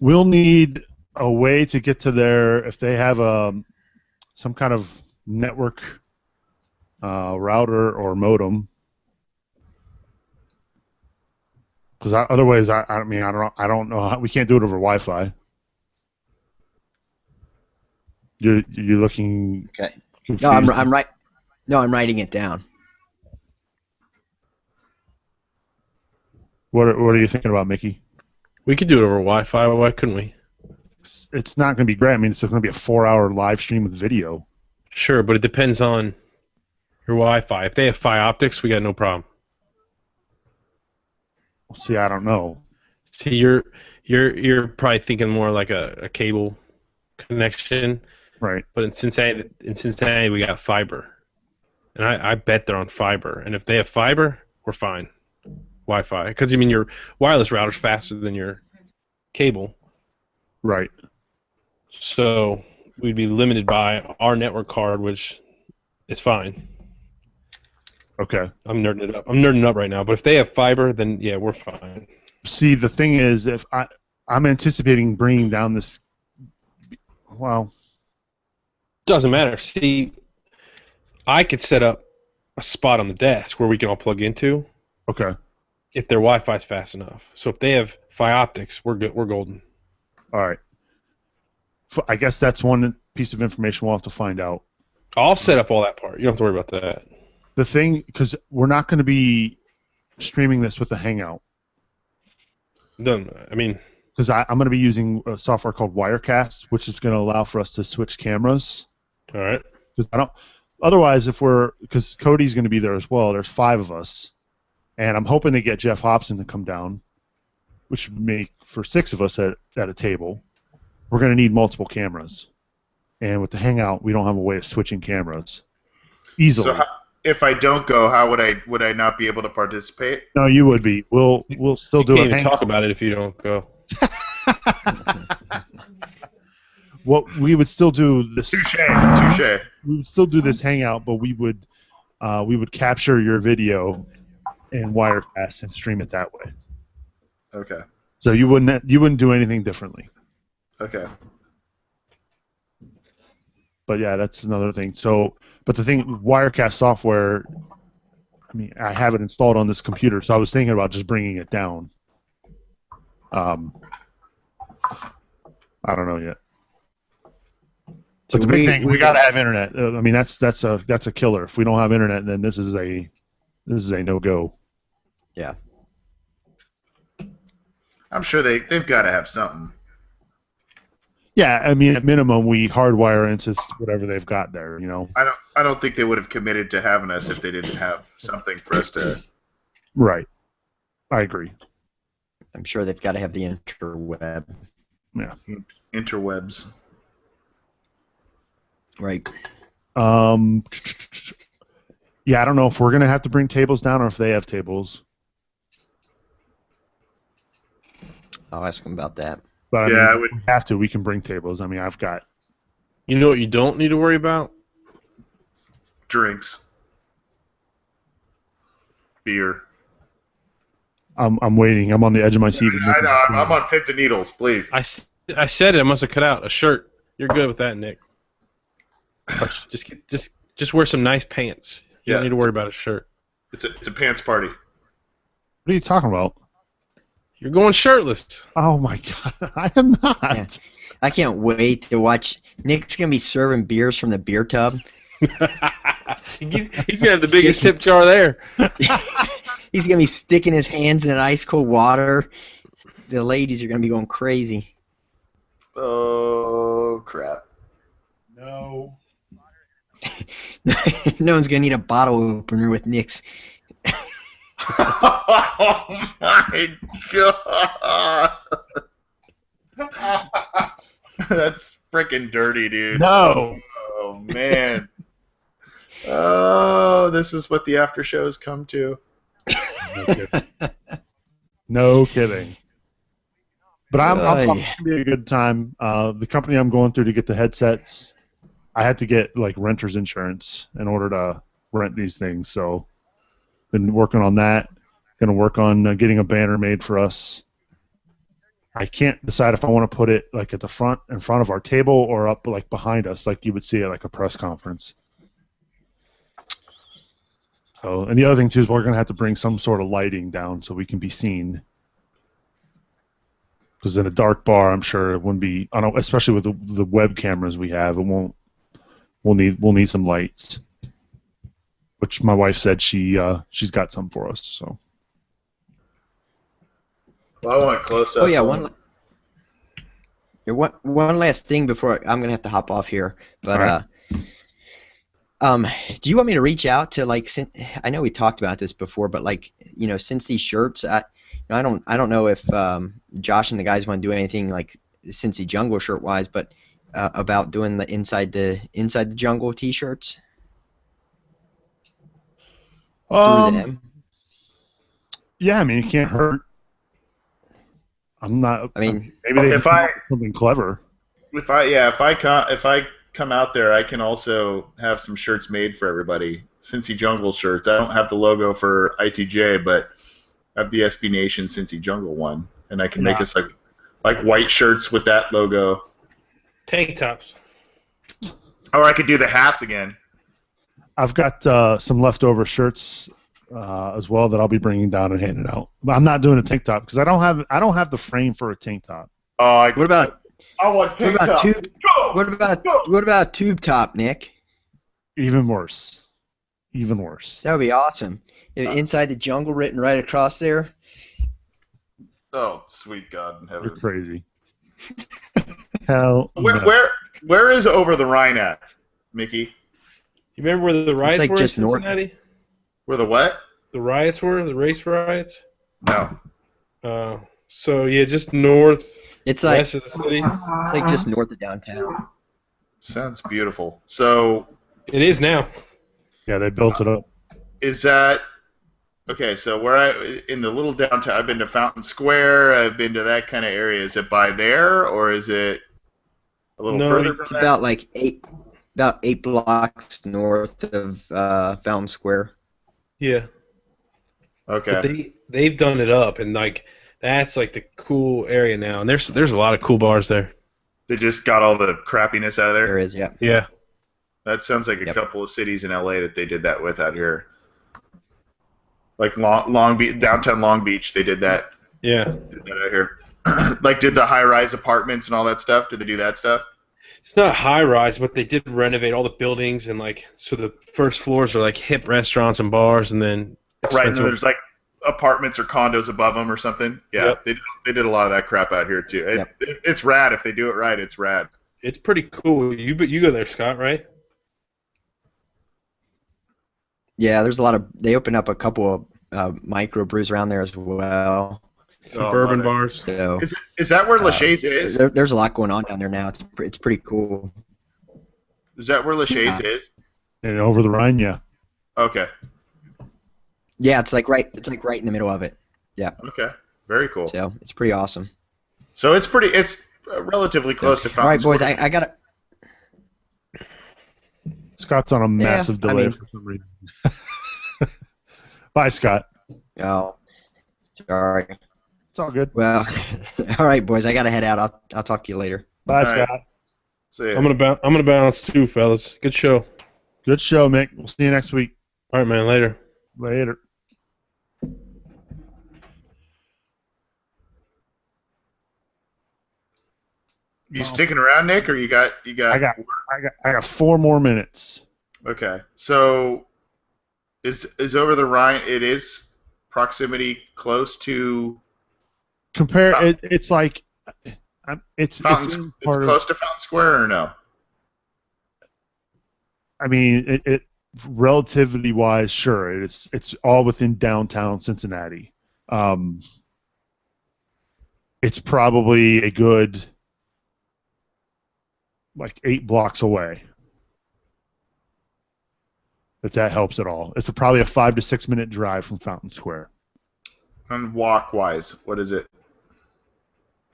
We'll need a way to get to their, if they have some kind of network router or modem. Because otherwise, I don't know how, we can't do it over Wi-Fi. You're looking. Okay. Confused. No, I'm right. No, I'm writing it down. What are you thinking about, Mickey? We could do it over Wi-Fi. Why couldn't we? It's not going to be great. I mean, it's going to be a 4-hour live stream with video. Sure, but it depends on your Wi-Fi. If they have Optics, we got no problem. See, I don't know. See, you're probably thinking more like a cable connection, Right. but in Cincinnati we got fiber, and I bet they're on fiber. And if they have fiber, we're fine. Wi-Fi, because your wireless router's faster than your cable. Right. So we'd be limited by our network card, which is fine. Okay. I'm nerding up right now, but if they have fiber, then yeah, we're fine. See, the thing is, if I'm anticipating bringing down this. Well, Doesn't matter. See, I could set up a spot on the desk where we can all plug into. okay. If their Wi-Fi's fast enough. So if they have Optics, we're good. We're golden. All right. I guess that's one piece of information we'll have to find out. I'll set up all that part. You don't have to worry about that. The thing, because we're not going to be streaming this with a Hangout. Because I'm going to be using a software called Wirecast, which is going to allow for us to switch cameras. All right. Because otherwise, because Cody's going to be there as well. There's 5 of us, and I'm hoping to get Jeff Hobson to come down, which would make for 6 of us at a table. We're going to need multiple cameras, and with the Hangout, we don't have a way of switching cameras easily. So if I don't go, how would I not be able to participate? No, you would be. We'll still do You a can't even Hangout. talk about it if you don't go. What we would still do this. Touche. We would still do this Hangout, but we would capture your video and Wirecast and stream it that way. Okay. So you wouldn't do anything differently. Okay. But yeah, that's another thing. So, but the thing, Wirecast software, I mean, I have it installed on this computer, so I was thinking about just bringing it down. I don't know yet. But the big thing, we got to have internet. I mean, that's a killer. If we don't have internet, then this is a no-go. Yeah. I'm sure they've got to have something. Yeah, I mean, at minimum, we hardwire into whatever they've got there. You know. I don't think they would have committed to having us if they didn't have something for us to. Right. I agree. I'm sure they've got to have the interweb. Yeah. Interwebs. Right. Yeah, I don't know if we're gonna have to bring tables down or if they have tables. I'll ask them about that. But Yeah, I mean, would- we have to. We can bring tables. I mean, I've got. You know what you don't need to worry about? Drinks. Beer. I'm waiting. I'm on the edge of my seat. I know. I'm on pins and needles. Please. I said it. I must have cut out a shirt. You're good with that, Nick. Just wear some nice pants. You don't need to worry about a shirt. It's a pants party. What are you talking about? You're going shirtless. Oh my God, I am not. Yeah. I can't wait to watch. Nick's gonna be serving beers from the beer tub. He's gonna have the biggest tip jar there. He's gonna be sticking his hands in that ice cold water. The ladies are gonna be going crazy. Oh crap. No. No one's gonna need a bottle opener with Nick's. Oh my God. That's freaking dirty, dude. No. Oh man. Oh, this is what the after shows come to. No kidding. But I'm Oy. it's gonna be a good time. The company I'm going through to get the headsets, I had to get like renter's insurance in order to rent these things. So, been working on that. Going to work on getting a banner made for us. I can't decide if I want to put it like at the front, in front of our table, or up like behind us, like you would see at like a press conference. So, and the other thing too is we're going to have to bring some sort of lighting down so we can be seen. Because in a dark bar, I'm sure it wouldn't be, I don't, especially with the web cameras we have, it won't. We'll need some lights, which my wife said she's got some for us. So. Well, I want close up. Oh yeah, one last thing before I'm gonna have to hop off here. But do you want me to reach out to like? I know we talked about this before, but like since these shirts, I don't know if Josh and the guys want to do anything like Cincy Jungle shirt wise, but about doing the inside the jungle T-shirts through them. Yeah, I mean it can't hurt. I'm not. I mean, maybe they if come I- up with something clever. If I come out there, I can also have some shirts made for everybody. Cincy Jungle shirts. I don't have the logo for ITJ, but I have the SB Nation Cincy Jungle one, and I can make us like white shirts with that logo. Tank tops. Or I could do the hats again. I've got some leftover shirts as well that I'll be bringing down and handing out. But I'm not doing a tank top because I don't have the frame for a tank top. Oh, What about tank top. what about a tube top, Nick? Even worse. That would be awesome. Inside the jungle, written right across there. Oh, sweet God in You're heaven. crazy. Hell. no. Where is Over the Rhine at, Mickey? You remember where the riots like were just in north. Cincinnati? Where the what? The riots were? The race riots? No. So, yeah, just north It's like west of the city. it's like just north of downtown. Sounds beautiful. So It is now. Yeah, they built it up. is that okay? So in the little downtown, I've been to Fountain Square. I've been to that kind of area. Is it by there, or is it a little No, further It's from there? about like eight blocks north of Fountain Square. Yeah. Okay. But they've done it up, and like that's like the cool area now. And there's a lot of cool bars there. They just got all the crappiness out of there. There is, yeah. Yeah. That sounds like a Yep. couple of cities in LA that they did that with out here. Like Long Beach, downtown Long Beach, they did that. Yeah. Did that out here. Like did the high-rise apartments and all that stuff? Did they do that stuff? it's not high rise, but they did renovate all the buildings and like so the first floors are like hip restaurants and bars, and then Right, and expensive. then there's like apartments or condos above them or something. Yeah, Yep. they did a lot of that crap out here too. It's rad if they do it right. It's rad. It's pretty cool. You go there, Scott, right? Yeah, there's a lot of. They opened up a couple of micro brews around there as well. Some Oh, bourbon love it. bars. So Is that where Lachey's is? there's a lot going on down there now. It's pretty cool. Is that where Lachey's is? And over the Rhine, yeah. Okay. Yeah, it's like right in the middle of it. Yeah, Okay. Very cool. so it's pretty awesome. So it's relatively close to All Fountain right, boys, Square. I gotta. Scott's on a massive I delay mean- for some reason. Bye, Scott. Oh, sorry. It's all good. Well, all right, boys, I gotta head out. I'll talk to you later. Bye, All right. Scott. See ya. I'm gonna bounce too, fellas. Good show. Good show, Mick. We'll see you next week. All right, man. Later. Later. You sticking around, Nick, or you got? I got 4 more minutes. Okay. So is over the Rhine? It is proximity close to Compare Fountain- it. It's like it's Fountain. It's part of. close to Fountain Square, or no? I mean, it relatively wise, sure. It's all within downtown Cincinnati. It's probably a good like 8 blocks away. If that helps at all, it's probably a 5 to 6 minute drive from Fountain Square. And walk wise, what is it?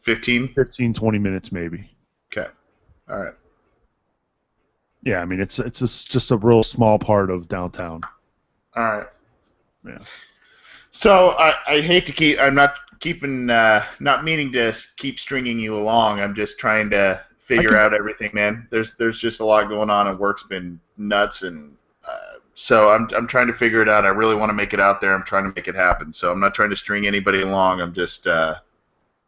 15. 15, 20 minutes maybe. Okay. All right. Yeah, I mean it's just a real small part of downtown. All right. Yeah. So I hate to keep. I'm not keeping. Not meaning to keep stringing you along. I'm just trying to figure out everything, man. There's just a lot going on, and work's been nuts, and so I'm trying to figure it out. I really want to make it out there. I'm trying to make it happen. So I'm not trying to string anybody along. I'm just. I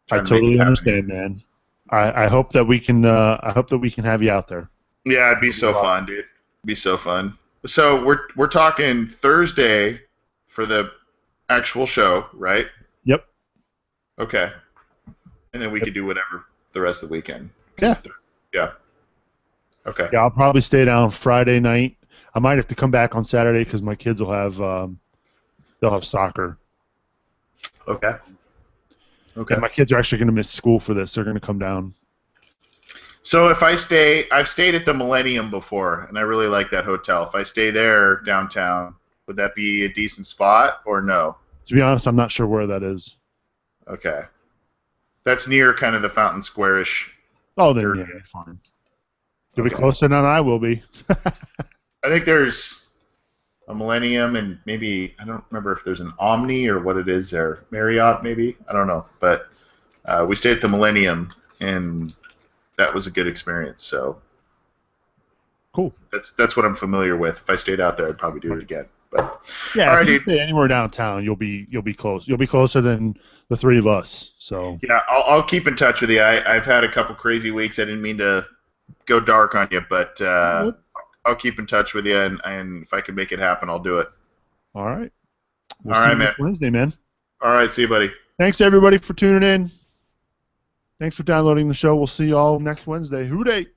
trying to make it totally happen. understand, man. I hope that we can. I hope that we can have you out there. Yeah, it'd be so fun, dude. It'd be so fun. So we're talking Thursday for the actual show, right? Yep. Okay. And then we could do whatever the rest of the weekend. Yeah. Yeah. Okay. Yeah, I'll probably stay down Friday night. I might have to come back on Saturday because my kids will have they'll have soccer. Okay. Okay. And my kids are actually going to miss school for this. They're going to come down. So if I stay, I've stayed at the Millennium before, and I really like that hotel. If I stay there downtown, would that be a decent spot or no? To be honest, I'm not sure where that is. Okay. That's near kind of the Fountain Square-ish. Oh, then yeah, fine. You'll be closer than I will be. I think there's a Millennium and maybe, I don't remember if there's an Omni or what it is there. Marriott maybe? I don't know. But we stayed at the Millennium, and that was a good experience. So Cool. That's what I'm familiar with. If I stayed out there, I'd probably do it again. But Yeah, all if right, you dude. stay anywhere downtown, you'll be close. You'll be closer than the 3 of us. So Yeah, I'll keep in touch with you. I've had a couple crazy weeks. I didn't mean to go dark on you, but I'll keep in touch with you, and if I can make it happen, I'll do it. all right. We'll All see right, you man. next Wednesday, man. All right, see you, buddy. Thanks everybody for tuning in. Thanks for downloading the show. We'll see you all next Wednesday. Hoo day.